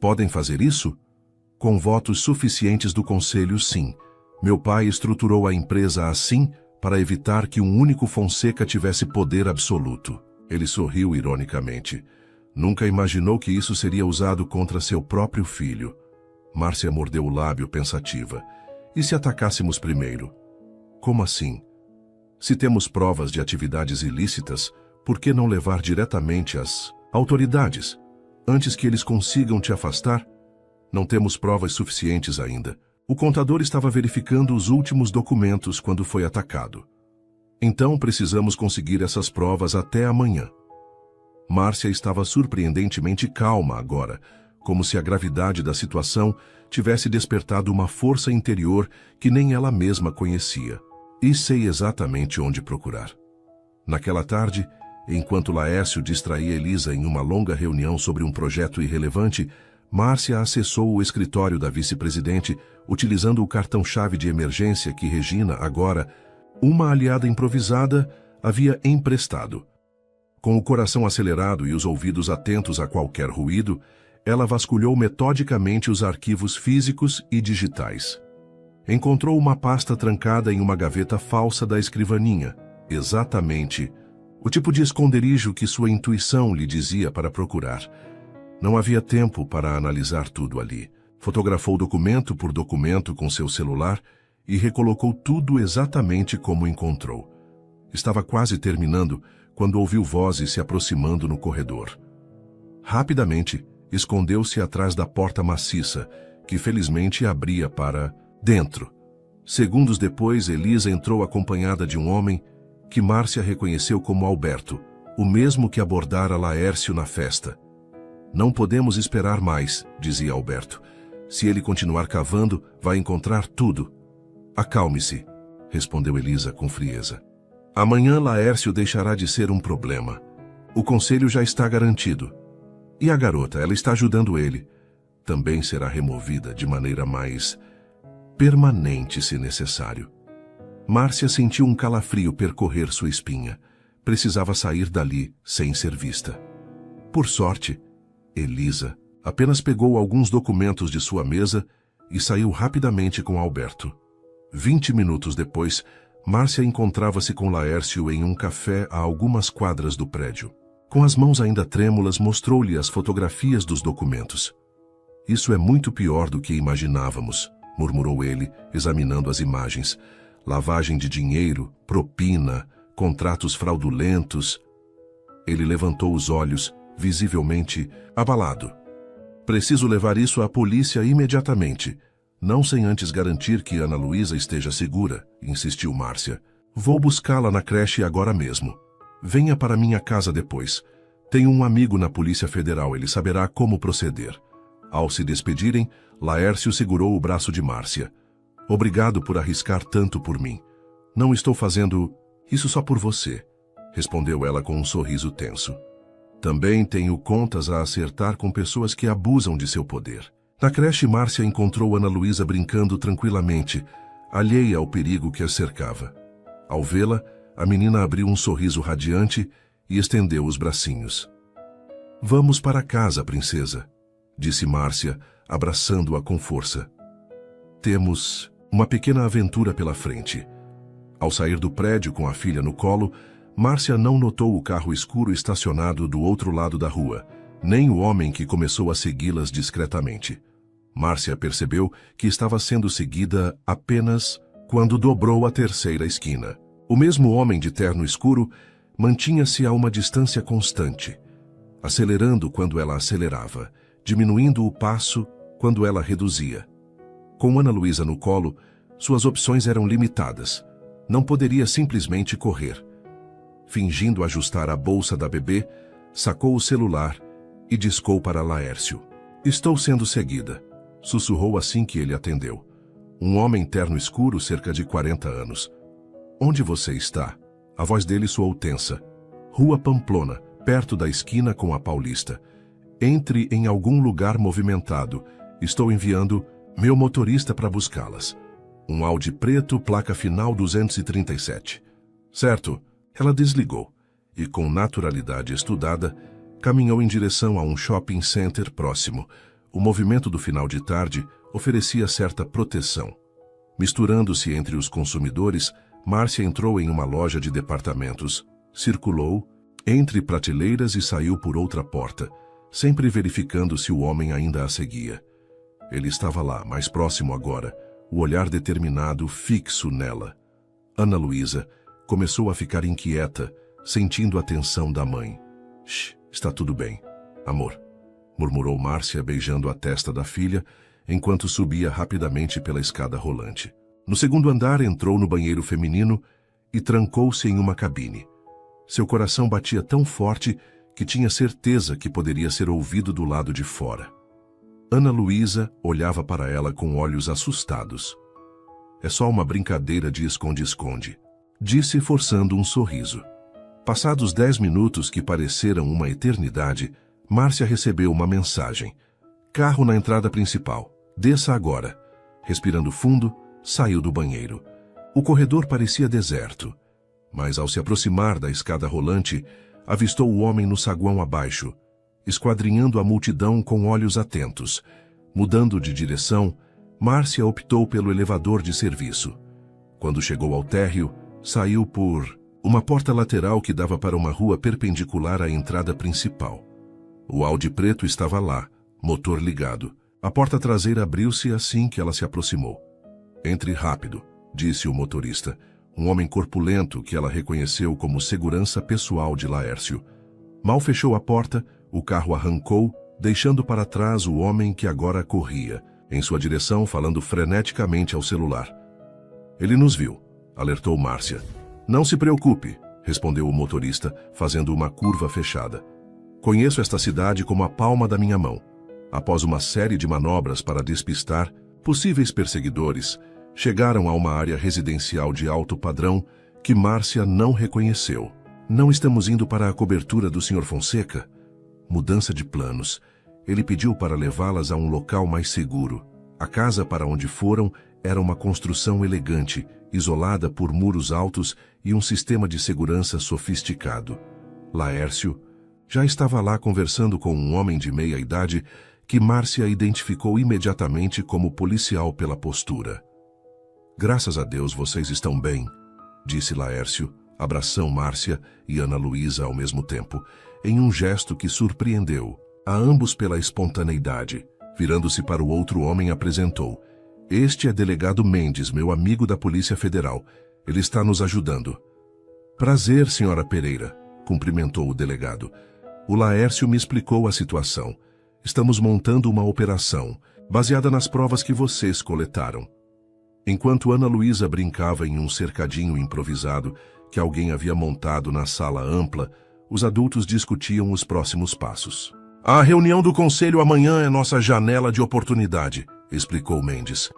Speaker 1: Podem fazer isso? Com votos suficientes do conselho, sim. Meu pai estruturou a empresa assim para evitar que um único Fonseca tivesse poder absoluto. Ele sorriu ironicamente. Nunca imaginou que isso seria usado contra seu próprio filho. Márcia mordeu o lábio pensativa. E se atacássemos primeiro? Como assim? Se temos provas de atividades ilícitas, por que não levar diretamente às autoridades, antes que eles consigam te afastar? Não temos provas suficientes ainda. O contador estava verificando os últimos documentos quando foi atacado. Então precisamos conseguir essas provas até amanhã. Márcia estava surpreendentemente calma agora, como se a gravidade da situação tivesse despertado uma força interior que nem ela mesma conhecia. E sei exatamente onde procurar. Naquela tarde, enquanto Laércio distraía Elisa em uma longa reunião sobre um projeto irrelevante, Márcia acessou o escritório da vice-presidente, utilizando o cartão-chave de emergência que Regina, agora, uma aliada improvisada, havia emprestado. Com o coração acelerado e os ouvidos atentos a qualquer ruído, ela vasculhou metodicamente os arquivos físicos e digitais. Encontrou uma pasta trancada em uma gaveta falsa da escrivaninha, exatamente o tipo de esconderijo que sua intuição lhe dizia para procurar. Não havia tempo para analisar tudo ali. Fotografou documento por documento com seu celular e recolocou tudo exatamente como encontrou. Estava quase terminando quando ouviu vozes se aproximando no corredor. Rapidamente, escondeu-se atrás da porta maciça, que felizmente abria para dentro. Segundos depois, Elisa entrou acompanhada de um homem que Márcia reconheceu como Alberto, o mesmo que abordara Laércio na festa. Não podemos esperar mais, dizia Alberto. Se ele continuar cavando, vai encontrar tudo. Acalme-se, respondeu Elisa com frieza. Amanhã Laércio deixará de ser um problema. O conselho já está garantido. E a garota, ela está ajudando ele. Também será removida de maneira mais permanente, se necessário. Márcia sentiu um calafrio percorrer sua espinha. Precisava sair dali sem ser vista. Por sorte, Elisa apenas pegou alguns documentos de sua mesa e saiu rapidamente com Alberto. 20 minutos depois, Márcia encontrava-se com Laércio em um café a algumas quadras do prédio. Com as mãos ainda trêmulas, mostrou-lhe as fotografias dos documentos. Isso é muito pior do que imaginávamos, murmurou ele, examinando as imagens. Lavagem de dinheiro, propina, contratos fraudulentos. Ele levantou os olhos, visivelmente abalado. Preciso levar isso à polícia imediatamente. Não sem antes garantir que Ana Luísa esteja segura, insistiu Márcia. Vou buscá-la na creche agora mesmo. Venha para minha casa depois. Tenho um amigo na Polícia Federal, ele saberá como proceder. Ao se despedirem, Laércio segurou o braço de Márcia. Obrigado por arriscar tanto por mim. Não estou fazendo isso só por você, respondeu ela com um sorriso tenso. Também tenho contas a acertar com pessoas que abusam de seu poder. Na creche, Márcia encontrou Ana Luísa brincando tranquilamente, alheia ao perigo que a cercava. Ao vê-la, a menina abriu um sorriso radiante e estendeu os bracinhos. Vamos para casa, princesa, disse Márcia, abraçando-a com força. Temos uma pequena aventura pela frente. Ao sair do prédio com a filha no colo, Márcia não notou o carro escuro estacionado do outro lado da rua, nem o homem que começou a segui-las discretamente. Márcia percebeu que estava sendo seguida apenas quando dobrou a terceira esquina. O mesmo homem de terno escuro mantinha-se a uma distância constante, acelerando quando ela acelerava, diminuindo o passo quando ela reduzia. Com Ana Luísa no colo, suas opções eram limitadas. Não poderia simplesmente correr. Fingindo ajustar a bolsa da bebê, sacou o celular e discou para Laércio. Estou sendo seguida, sussurrou assim que ele atendeu. Um homem terno escuro, cerca de 40 anos. Onde você está? A voz dele soou tensa. Rua Pamplona, perto da esquina com a Paulista. Entre em algum lugar movimentado. Estou enviando meu motorista para buscá-las. Um Audi preto, placa final 237. Certo. Ela desligou e, com naturalidade estudada, caminhou em direção a um shopping center próximo. O movimento do final de tarde oferecia certa proteção. Misturando-se entre os consumidores, Márcia entrou em uma loja de departamentos, circulou entre prateleiras e saiu por outra porta, sempre verificando se o homem ainda a seguia. Ele estava lá, mais próximo agora, o olhar determinado, fixo nela. Ana Luísa começou a ficar inquieta, sentindo a tensão da mãe. Shh, está tudo bem, amor, murmurou Márcia beijando a testa da filha, enquanto subia rapidamente pela escada rolante. No segundo andar, entrou no banheiro feminino e trancou-se em uma cabine. Seu coração batia tão forte que tinha certeza que poderia ser ouvido do lado de fora. Ana Luísa olhava para ela com olhos assustados. É só uma brincadeira de esconde-esconde, disse forçando um sorriso. Passados 10 minutos que pareceram uma eternidade, Márcia recebeu uma mensagem. Carro na entrada principal. Desça agora. Respirando fundo, saiu do banheiro. O corredor parecia deserto, mas ao se aproximar da escada rolante, avistou o homem no saguão abaixo, esquadrinhando a multidão com olhos atentos. Mudando de direção, Márcia optou pelo elevador de serviço. Quando chegou ao térreo, saiu por uma porta lateral que dava para uma rua perpendicular à entrada principal. O Audi preto estava lá, motor ligado. A porta traseira abriu-se assim que ela se aproximou. Entre rápido, disse o motorista, um homem corpulento que ela reconheceu como segurança pessoal de Laércio. Mal fechou a porta, o carro arrancou, deixando para trás o homem que agora corria, em sua direção falando freneticamente ao celular. Ele nos viu, alertou Márcia. Não se preocupe, respondeu o motorista, fazendo uma curva fechada. Conheço esta cidade como a palma da minha mão. Após uma série de manobras para despistar possíveis perseguidores, chegaram a uma área residencial de alto padrão que Márcia não reconheceu. Não estamos indo para a cobertura do Sr. Fonseca? Mudança de planos. Ele pediu para levá-las a um local mais seguro. A casa para onde foram era uma construção elegante, isolada por muros altos e um sistema de segurança sofisticado. Laércio já estava lá conversando com um homem de meia idade que Márcia identificou imediatamente como policial pela postura. Graças a Deus vocês estão bem, disse Laércio, abraçando Márcia e Ana Luísa ao mesmo tempo, em um gesto que surpreendeu a ambos pela espontaneidade. Virando-se para o outro homem, apresentou. Este é delegado Mendes, meu amigo da Polícia Federal. Ele está nos ajudando. Prazer, senhora Pereira, cumprimentou o delegado. O Laércio me explicou a situação. Estamos montando uma operação, baseada nas provas que vocês coletaram. Enquanto Ana Luísa brincava em um cercadinho improvisado que alguém havia montado na sala ampla, os adultos discutiam os próximos passos. A reunião do conselho amanhã é nossa janela de oportunidade, explicou Mendes.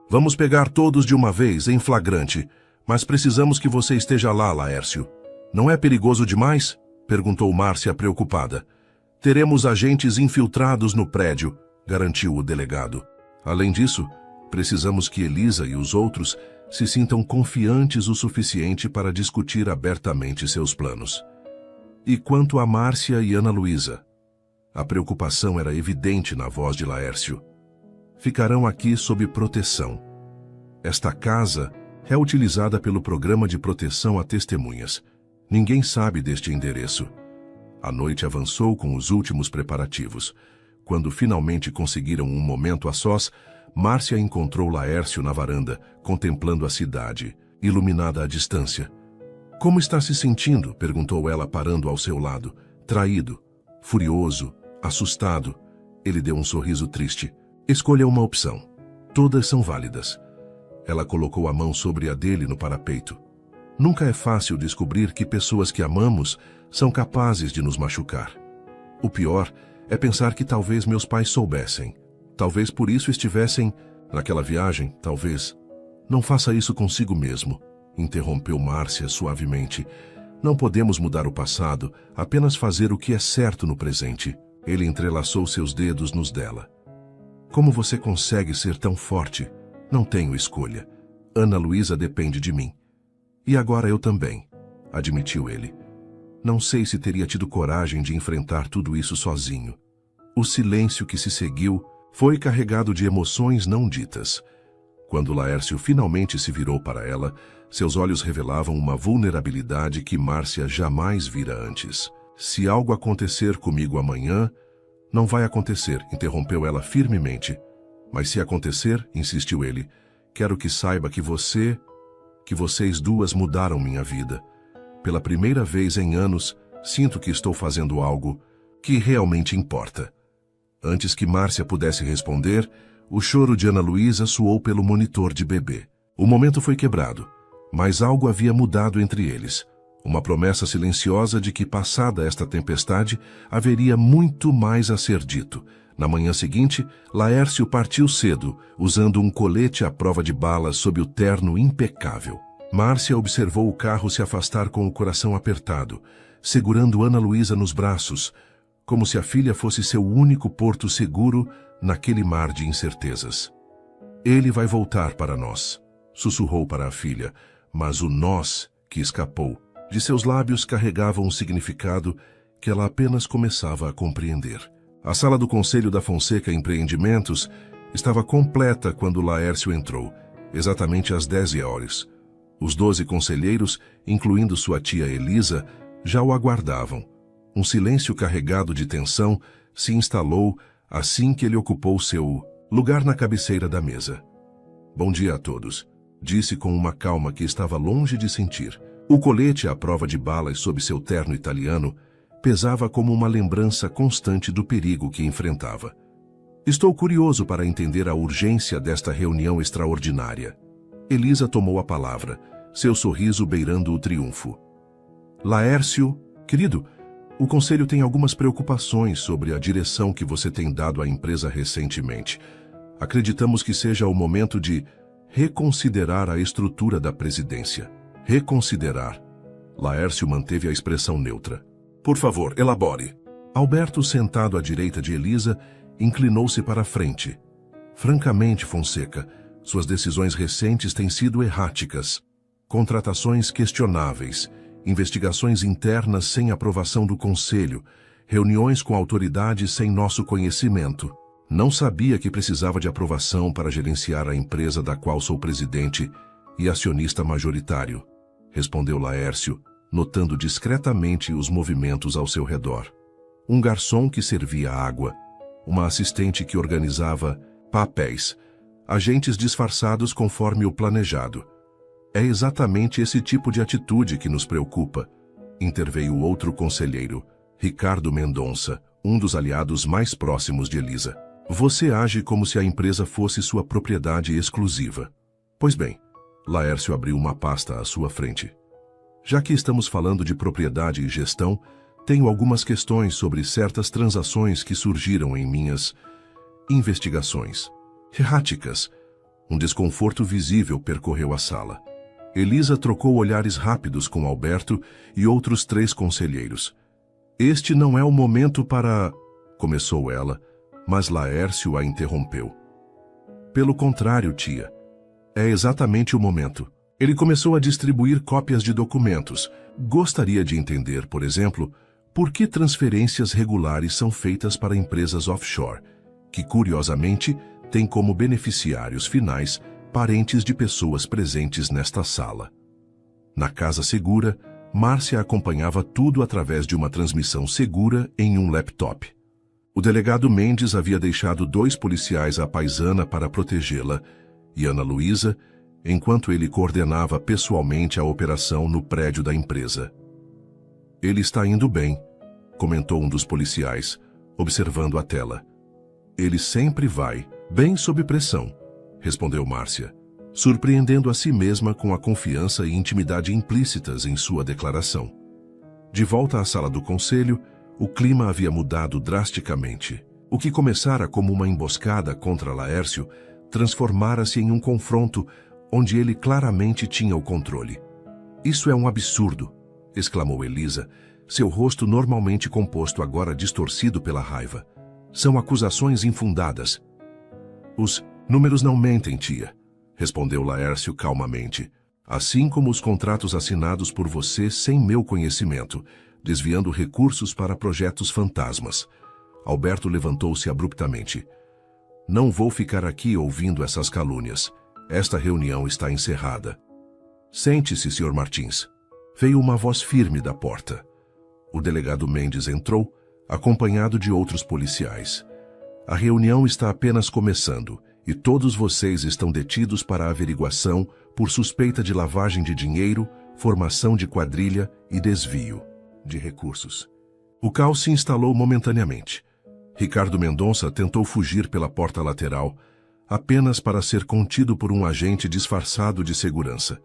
Speaker 1: Vamos pegar todos de uma vez, em flagrante, mas precisamos que você esteja lá, Laércio. Não é perigoso demais? Perguntou Márcia preocupada. Teremos agentes infiltrados no prédio, garantiu o delegado. Além disso, precisamos que Elisa e os outros se sintam confiantes o suficiente para discutir abertamente seus planos. E quanto a Márcia e Ana Luísa? A preocupação era evidente na voz de Laércio. Ficarão aqui sob proteção. Esta casa é utilizada pelo Programa de Proteção a Testemunhas. Ninguém sabe deste endereço. A noite avançou com os últimos preparativos. Quando finalmente conseguiram um momento a sós, Márcia encontrou Laércio na varanda, contemplando a cidade, iluminada à distância. Como está se sentindo? Perguntou ela parando ao seu lado. Traído, furioso, assustado. Ele deu um sorriso triste. Escolha uma opção. Todas são válidas. Ela colocou a mão sobre a dele no parapeito. Nunca é fácil descobrir que pessoas que amamos são capazes de nos machucar. O pior é pensar que talvez meus pais soubessem. Talvez por isso estivessem naquela viagem, talvez. Não faça isso consigo mesmo, interrompeu Márcia suavemente. Não podemos mudar o passado, apenas fazer o que é certo no presente. Ele entrelaçou seus dedos nos dela. Como você consegue ser tão forte? Não tenho escolha. Ana Luísa depende de mim. E agora eu também, admitiu ele. Não sei se teria tido coragem de enfrentar tudo isso sozinho. O silêncio que se seguiu foi carregado de emoções não ditas. Quando Laércio finalmente se virou para ela, seus olhos revelavam uma vulnerabilidade que Márcia jamais vira antes. Se algo acontecer comigo amanhã... Não vai acontecer, interrompeu ela firmemente. Mas se acontecer, insistiu ele, quero que saiba que vocês duas mudaram minha vida. Pela primeira vez em anos, sinto que estou fazendo algo que realmente importa. Antes que Márcia pudesse responder, o choro de Ana Luísa soou pelo monitor de bebê. O momento foi quebrado, mas algo havia mudado entre eles. Uma promessa silenciosa de que, passada esta tempestade, haveria muito mais a ser dito. Na manhã seguinte, Laércio partiu cedo, usando um colete à prova de balas sob o terno impecável. Márcia observou o carro se afastar com o coração apertado, segurando Ana Luísa nos braços, como se a filha fosse seu único porto seguro naquele mar de incertezas. Ele vai voltar para nós, sussurrou para a filha, mas o nós que escapou de seus lábios carregava um significado que ela apenas começava a compreender. A sala do Conselho da Fonseca Empreendimentos estava completa quando Laércio entrou, exatamente às 10 horas. Os 12 conselheiros, incluindo sua tia Elisa, já o aguardavam. Um silêncio carregado de tensão se instalou assim que ele ocupou seu lugar na cabeceira da mesa. Bom dia a todos, disse com uma calma que estava longe de sentir. O colete à prova de balas sob seu terno italiano pesava como uma lembrança constante do perigo que enfrentava. Estou curioso para entender a urgência desta reunião extraordinária. Elisa tomou a palavra, seu sorriso beirando o triunfo. Laércio, querido, o Conselho tem algumas preocupações sobre a direção que você tem dado à empresa recentemente. Acreditamos que seja o momento de reconsiderar a estrutura da presidência. Reconsiderar. Laércio manteve a expressão neutra. Por favor, elabore. Alberto, sentado à direita de Elisa, inclinou-se para a frente. Francamente, Fonseca, suas decisões recentes têm sido erráticas. Contratações questionáveis, investigações internas sem aprovação do Conselho, reuniões com autoridades sem nosso conhecimento. Não sabia que precisava de aprovação para gerenciar a empresa da qual sou presidente e acionista majoritário, respondeu Laércio, notando discretamente os movimentos ao seu redor. Um garçom que servia água, uma assistente que organizava papéis, agentes disfarçados conforme o planejado. É exatamente esse tipo de atitude que nos preocupa, interveio outro conselheiro, Ricardo Mendonça, um dos aliados mais próximos de Elisa. Você age como se a empresa fosse sua propriedade exclusiva. Pois bem, Laércio abriu uma pasta à sua frente. Já que estamos falando de propriedade e gestão, tenho algumas questões sobre certas transações que surgiram em minhas investigações. Erráticas. Um desconforto visível percorreu a sala. Elisa trocou olhares rápidos com Alberto e outros 3 conselheiros. Este não é o momento para... começou ela, mas Laércio a interrompeu. Pelo contrário, tia. É exatamente o momento. Ele começou a distribuir cópias de documentos. Gostaria de entender, por exemplo, por que transferências regulares são feitas para empresas offshore, que, curiosamente, têm como beneficiários finais parentes de pessoas presentes nesta sala. Na Casa Segura, Márcia acompanhava tudo através de uma transmissão segura em um laptop. O delegado Mendes havia deixado 2 policiais à paisana para protegê-la, e Ana Luísa, enquanto ele coordenava pessoalmente a operação no prédio da empresa. Ele está indo bem, comentou um dos policiais, observando a tela. Ele sempre vai, bem sob pressão, respondeu Márcia, surpreendendo a si mesma com a confiança e intimidade implícitas em sua declaração. De volta à sala do conselho, o clima havia mudado drasticamente. O que começara como uma emboscada contra Laércio transformara-se em um confronto onde ele claramente tinha o controle. Isso é um absurdo, exclamou Elisa, seu rosto normalmente composto agora distorcido pela raiva. São acusações infundadas. Os números não mentem, tia, respondeu Laércio calmamente, assim como os contratos assinados por você sem meu conhecimento, desviando recursos para projetos fantasmas. Alberto levantou-se abruptamente. Não vou ficar aqui ouvindo essas calúnias. Esta reunião está encerrada. Sente-se, Sr. Martins. Veio uma voz firme da porta. O delegado Mendes entrou, acompanhado de outros policiais. A reunião está apenas começando e todos vocês estão detidos para averiguação por suspeita de lavagem de dinheiro, formação de quadrilha e desvio de recursos. O caos se instalou momentaneamente. Ricardo Mendonça tentou fugir pela porta lateral, apenas para ser contido por um agente disfarçado de segurança.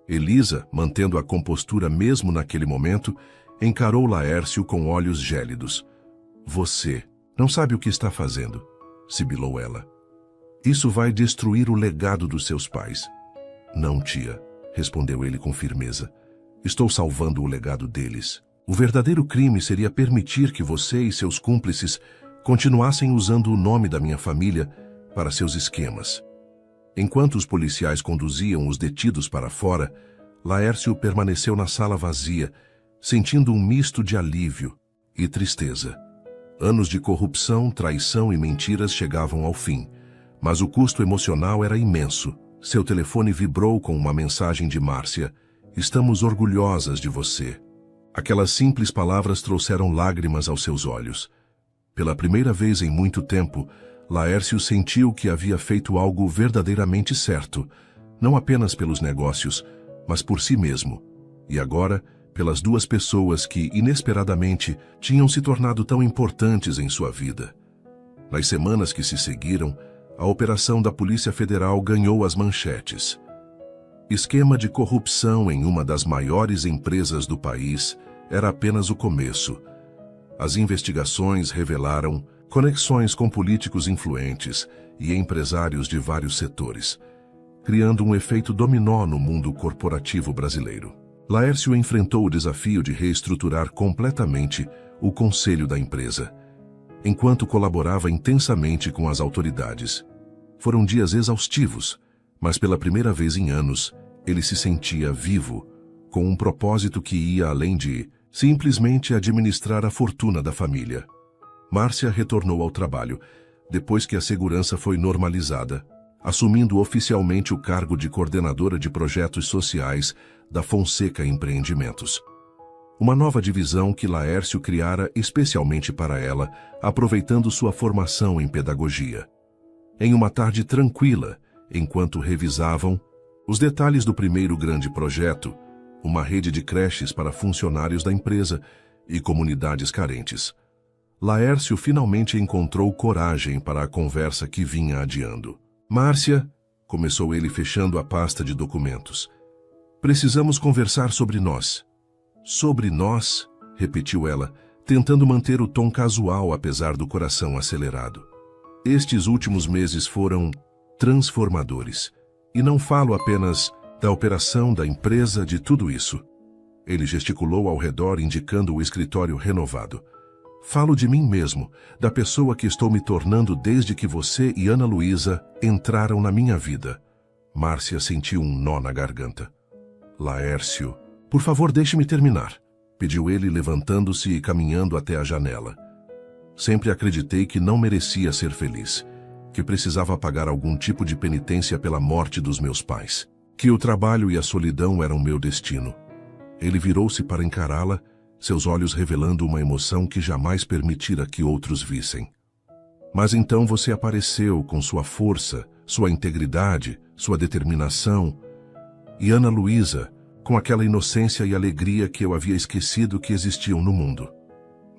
Speaker 1: Elisa, mantendo a compostura mesmo naquele momento, encarou Laércio com olhos gélidos. Você não sabe o que está fazendo, sibilou ela. Isso vai destruir o legado dos seus pais. Não, tia, respondeu ele com firmeza. Estou salvando o legado deles. O verdadeiro crime seria permitir que você e seus cúmplices continuassem usando o nome da minha família para seus esquemas. Enquanto os policiais conduziam os detidos para fora, Laércio permaneceu na sala vazia, sentindo um misto de alívio e tristeza. Anos de corrupção, traição e mentiras chegavam ao fim, mas o custo emocional era imenso. Seu telefone vibrou com uma mensagem de Márcia. Estamos orgulhosas de você. Aquelas simples palavras trouxeram lágrimas aos seus olhos. Pela primeira vez em muito tempo, Laércio sentiu que havia feito algo verdadeiramente certo, não apenas pelos negócios, mas por si mesmo. E agora, pelas duas pessoas que, inesperadamente, tinham se tornado tão importantes em sua vida. Nas semanas que se seguiram, a operação da Polícia Federal ganhou as manchetes. Esquema de corrupção em uma das maiores empresas do país era apenas o começo. As investigações revelaram conexões com políticos influentes e empresários de vários setores, criando um efeito dominó no mundo corporativo brasileiro. Laércio enfrentou o desafio de reestruturar completamente o conselho da empresa, enquanto colaborava intensamente com as autoridades. Foram dias exaustivos, mas pela primeira vez em anos, ele se sentia vivo, com um propósito que ia além de simplesmente administrar a fortuna da família. Márcia retornou ao trabalho, depois que a segurança foi normalizada, assumindo oficialmente o cargo de coordenadora de projetos sociais da Fonseca Empreendimentos. Uma nova divisão que Laércio criara especialmente para ela, aproveitando sua formação em pedagogia. Em uma tarde tranquila, enquanto revisavam os detalhes do primeiro grande projeto, uma rede de creches para funcionários da empresa e comunidades carentes, Laércio finalmente encontrou coragem para a conversa que vinha adiando. Márcia, começou ele fechando a pasta de documentos. Precisamos conversar sobre nós. Sobre nós, repetiu ela, tentando manter o tom casual apesar do coração acelerado. Estes últimos meses foram transformadores. E não falo apenas da operação da empresa, de tudo isso. Ele gesticulou ao redor indicando o escritório renovado. Falo de mim mesmo, da pessoa que estou me tornando desde que você e Ana Luísa entraram na minha vida. Márcia sentiu um nó na garganta. Laércio, por favor, deixe-me terminar, pediu ele levantando-se e caminhando até a janela. Sempre acreditei que não merecia ser feliz, que precisava pagar algum tipo de penitência pela morte dos meus pais, que o trabalho e a solidão eram meu destino. Ele virou-se para encará-la, seus olhos revelando uma emoção que jamais permitira que outros vissem. Mas então você apareceu com sua força, sua integridade, sua determinação, e Ana Luísa, com aquela inocência e alegria que eu havia esquecido que existiam no mundo.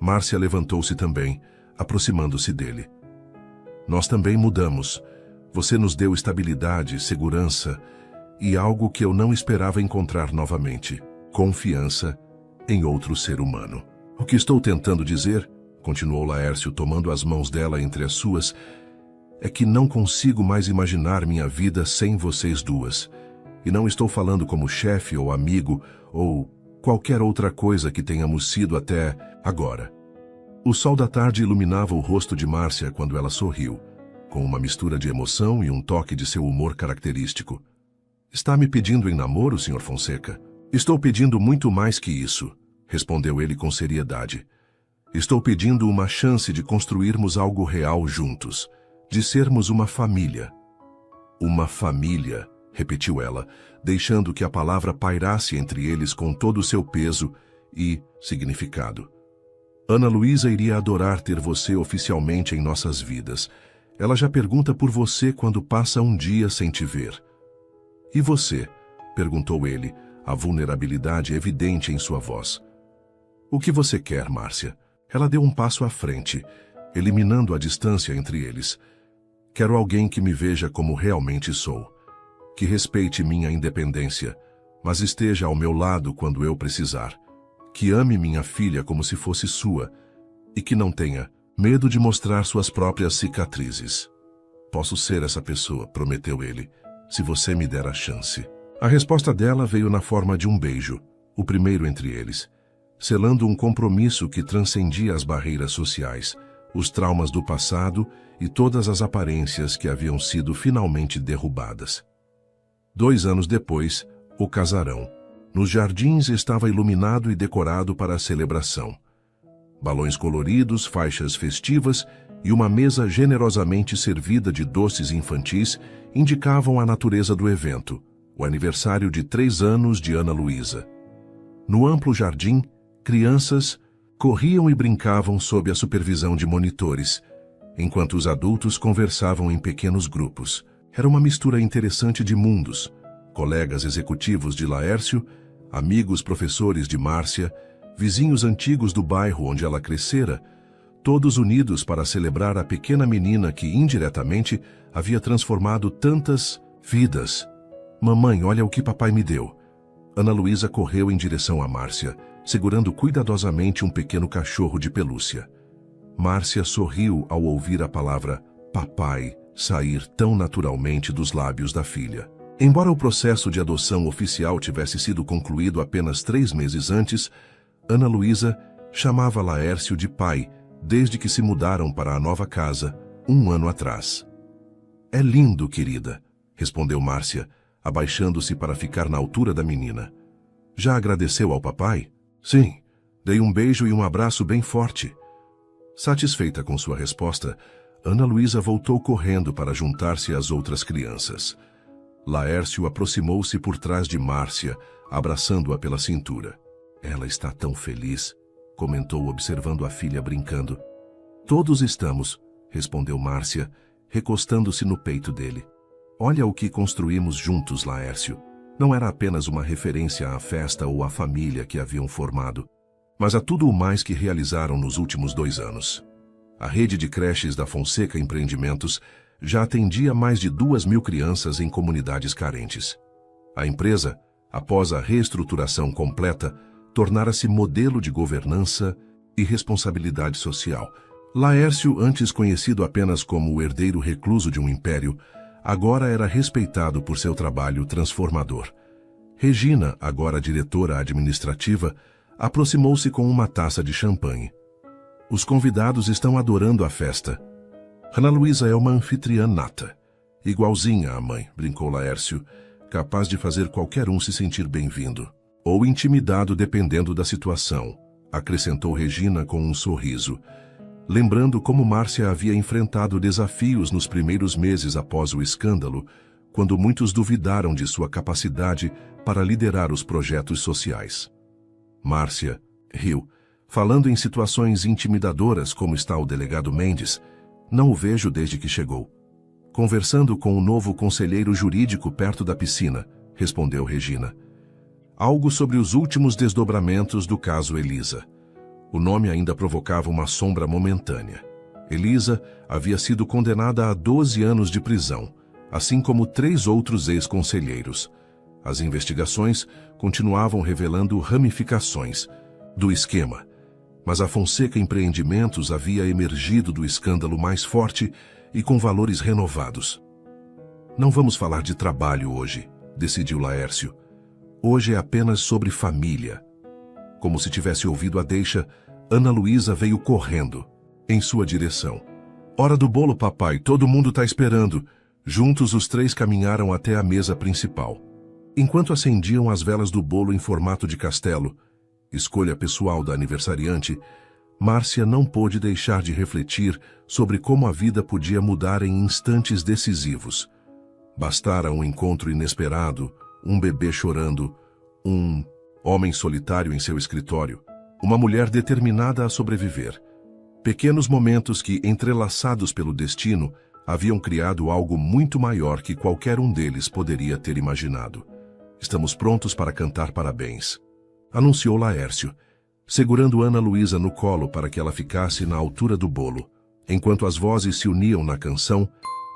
Speaker 1: Márcia levantou-se também, aproximando-se dele. Nós também mudamos. Você nos deu estabilidade, segurança e algo que eu não esperava encontrar novamente: confiança em outro ser humano. O que estou tentando dizer, continuou Laércio tomando as mãos dela entre as suas, é que não consigo mais imaginar minha vida sem vocês duas. E não estou falando como chefe ou amigo ou qualquer outra coisa que tenhamos sido até agora. O sol da tarde iluminava o rosto de Márcia quando ela sorriu, com uma mistura de emoção e um toque de seu humor característico. Está me pedindo em namoro, Sr. Fonseca? Estou pedindo muito mais que isso, respondeu ele com seriedade. Estou pedindo uma chance de construirmos algo real juntos, de sermos uma família. Uma família, repetiu ela, deixando que a palavra pairasse entre eles com todo o seu peso e significado. Ana Luísa iria adorar ter você oficialmente em nossas vidas. Ela já pergunta por você quando passa um dia sem te ver. E você? Perguntou ele, a vulnerabilidade evidente em sua voz. O que você quer, Márcia? Ela deu um passo à frente, eliminando a distância entre eles. Quero alguém que me veja como realmente sou. Que respeite minha independência, mas esteja ao meu lado quando eu precisar. Que ame minha filha como se fosse sua e que não tenha medo de mostrar suas próprias cicatrizes. Posso ser essa pessoa, prometeu ele, se você me der a chance. A resposta dela veio na forma de um beijo, o primeiro entre eles, selando um compromisso que transcendia as barreiras sociais, os traumas do passado e todas as aparências que haviam sido finalmente derrubadas. 2 anos depois, o casarão. Nos jardins estava iluminado e decorado para a celebração. Balões coloridos, faixas festivas e uma mesa generosamente servida de doces infantis indicavam a natureza do evento, o aniversário de 3 anos de Ana Luísa. No amplo jardim, crianças corriam e brincavam sob a supervisão de monitores, enquanto os adultos conversavam em pequenos grupos. Era uma mistura interessante de mundos, colegas executivos de Laércio, amigos professores de Márcia, vizinhos antigos do bairro onde ela crescera, todos unidos para celebrar a pequena menina que, indiretamente, havia transformado tantas vidas. Mamãe, olha o que papai me deu. Ana Luísa correu em direção a Márcia, segurando cuidadosamente um pequeno cachorro de pelúcia. Márcia sorriu ao ouvir a palavra papai sair tão naturalmente dos lábios da filha. Embora o processo de adoção oficial tivesse sido concluído apenas 3 meses antes, Ana Luísa chamava Laércio de pai desde que se mudaram para a nova casa, 1 ano atrás. É lindo, querida, respondeu Márcia, abaixando-se para ficar na altura da menina. Já agradeceu ao papai? Sim, dei um beijo e um abraço bem forte. Satisfeita com sua resposta, Ana Luísa voltou correndo para juntar-se às outras crianças. Laércio aproximou-se por trás de Márcia, abraçando-a pela cintura. Ela está tão feliz, comentou observando a filha brincando. Todos estamos, respondeu Márcia, recostando-se no peito dele. Olha o que construímos juntos, Laércio. Não era apenas uma referência à festa ou à família que haviam formado, mas a tudo o mais que realizaram nos últimos 2 anos. A rede de creches da Fonseca Empreendimentos já atendia mais de 2.000 crianças em comunidades carentes. A empresa, após a reestruturação completa, tornara-se modelo de governança e responsabilidade social. Laércio, antes conhecido apenas como o herdeiro recluso de um império, agora era respeitado por seu trabalho transformador. Regina, agora diretora administrativa, aproximou-se com uma taça de champanhe. Os convidados estão adorando a festa. Ana Luísa é uma anfitriã nata. Igualzinha à mãe, brincou Laércio, capaz de fazer qualquer um se sentir bem-vindo. Ou intimidado dependendo da situação, acrescentou Regina com um sorriso, lembrando como Márcia havia enfrentado desafios nos primeiros meses após o escândalo, quando muitos duvidaram de sua capacidade para liderar os projetos sociais. Márcia riu, falando em situações intimidadoras como está o delegado Mendes. Não o vejo desde que chegou. Conversando com o novo conselheiro jurídico perto da piscina, respondeu Regina. Algo sobre os últimos desdobramentos do caso Elisa. O nome ainda provocava uma sombra momentânea. Elisa havia sido condenada a 12 anos de prisão, assim como 3 outros ex-conselheiros. As investigações continuavam revelando ramificações do esquema, mas a Fonseca Empreendimentos havia emergido do escândalo mais forte e com valores renovados. Não vamos falar de trabalho hoje, decidiu Laércio. Hoje é apenas sobre família. Como se tivesse ouvido a deixa, Ana Luísa veio correndo em sua direção. Hora do bolo, papai, todo mundo está esperando. Juntos os 3 caminharam até a mesa principal. Enquanto acendiam as velas do bolo em formato de castelo, escolha pessoal da aniversariante, Márcia não pôde deixar de refletir sobre como a vida podia mudar em instantes decisivos. Bastara um encontro inesperado, um bebê chorando, um homem solitário em seu escritório, uma mulher determinada a sobreviver. Pequenos momentos que, entrelaçados pelo destino, haviam criado algo muito maior que qualquer um deles poderia ter imaginado. Estamos prontos para cantar parabéns, anunciou Laércio, segurando Ana Luísa no colo para que ela ficasse na altura do bolo. Enquanto as vozes se uniam na canção,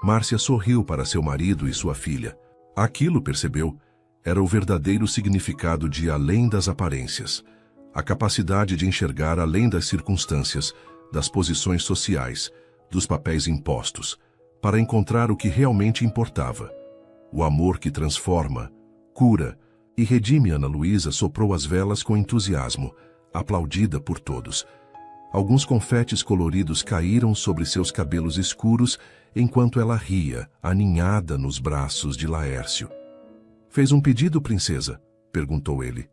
Speaker 1: Márcia sorriu para seu marido e sua filha. Aquilo, percebeu, era o verdadeiro significado de além das aparências, a capacidade de enxergar além das circunstâncias, das posições sociais, dos papéis impostos, para encontrar o que realmente importava. O amor que transforma, cura e redime. Ana Luísa soprou as velas com entusiasmo, aplaudida por todos. Alguns confetes coloridos caíram sobre seus cabelos escuros enquanto ela ria, aninhada nos braços de Laércio. "Fez um pedido, princesa?" perguntou ele.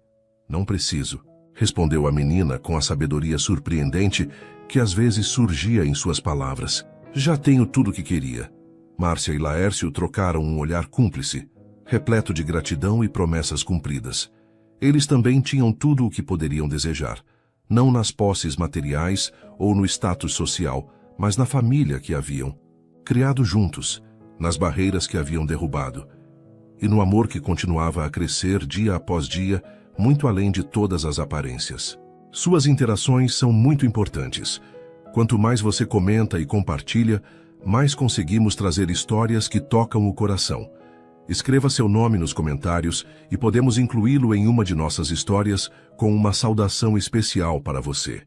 Speaker 1: "Não preciso", respondeu a menina com a sabedoria surpreendente que às vezes surgia em suas palavras. "Já tenho tudo o que queria." Márcia e Laércio trocaram um olhar cúmplice, repleto de gratidão e promessas cumpridas. Eles também tinham tudo o que poderiam desejar, não nas posses materiais ou no status social, mas na família que haviam criado juntos, nas barreiras que haviam derrubado, e no amor que continuava a crescer dia após dia, muito além de todas as aparências. Suas interações são muito importantes. Quanto mais você comenta e compartilha, mais conseguimos trazer histórias que tocam o coração. Escreva seu nome nos comentários e podemos incluí-lo em uma de nossas histórias com uma saudação especial para você.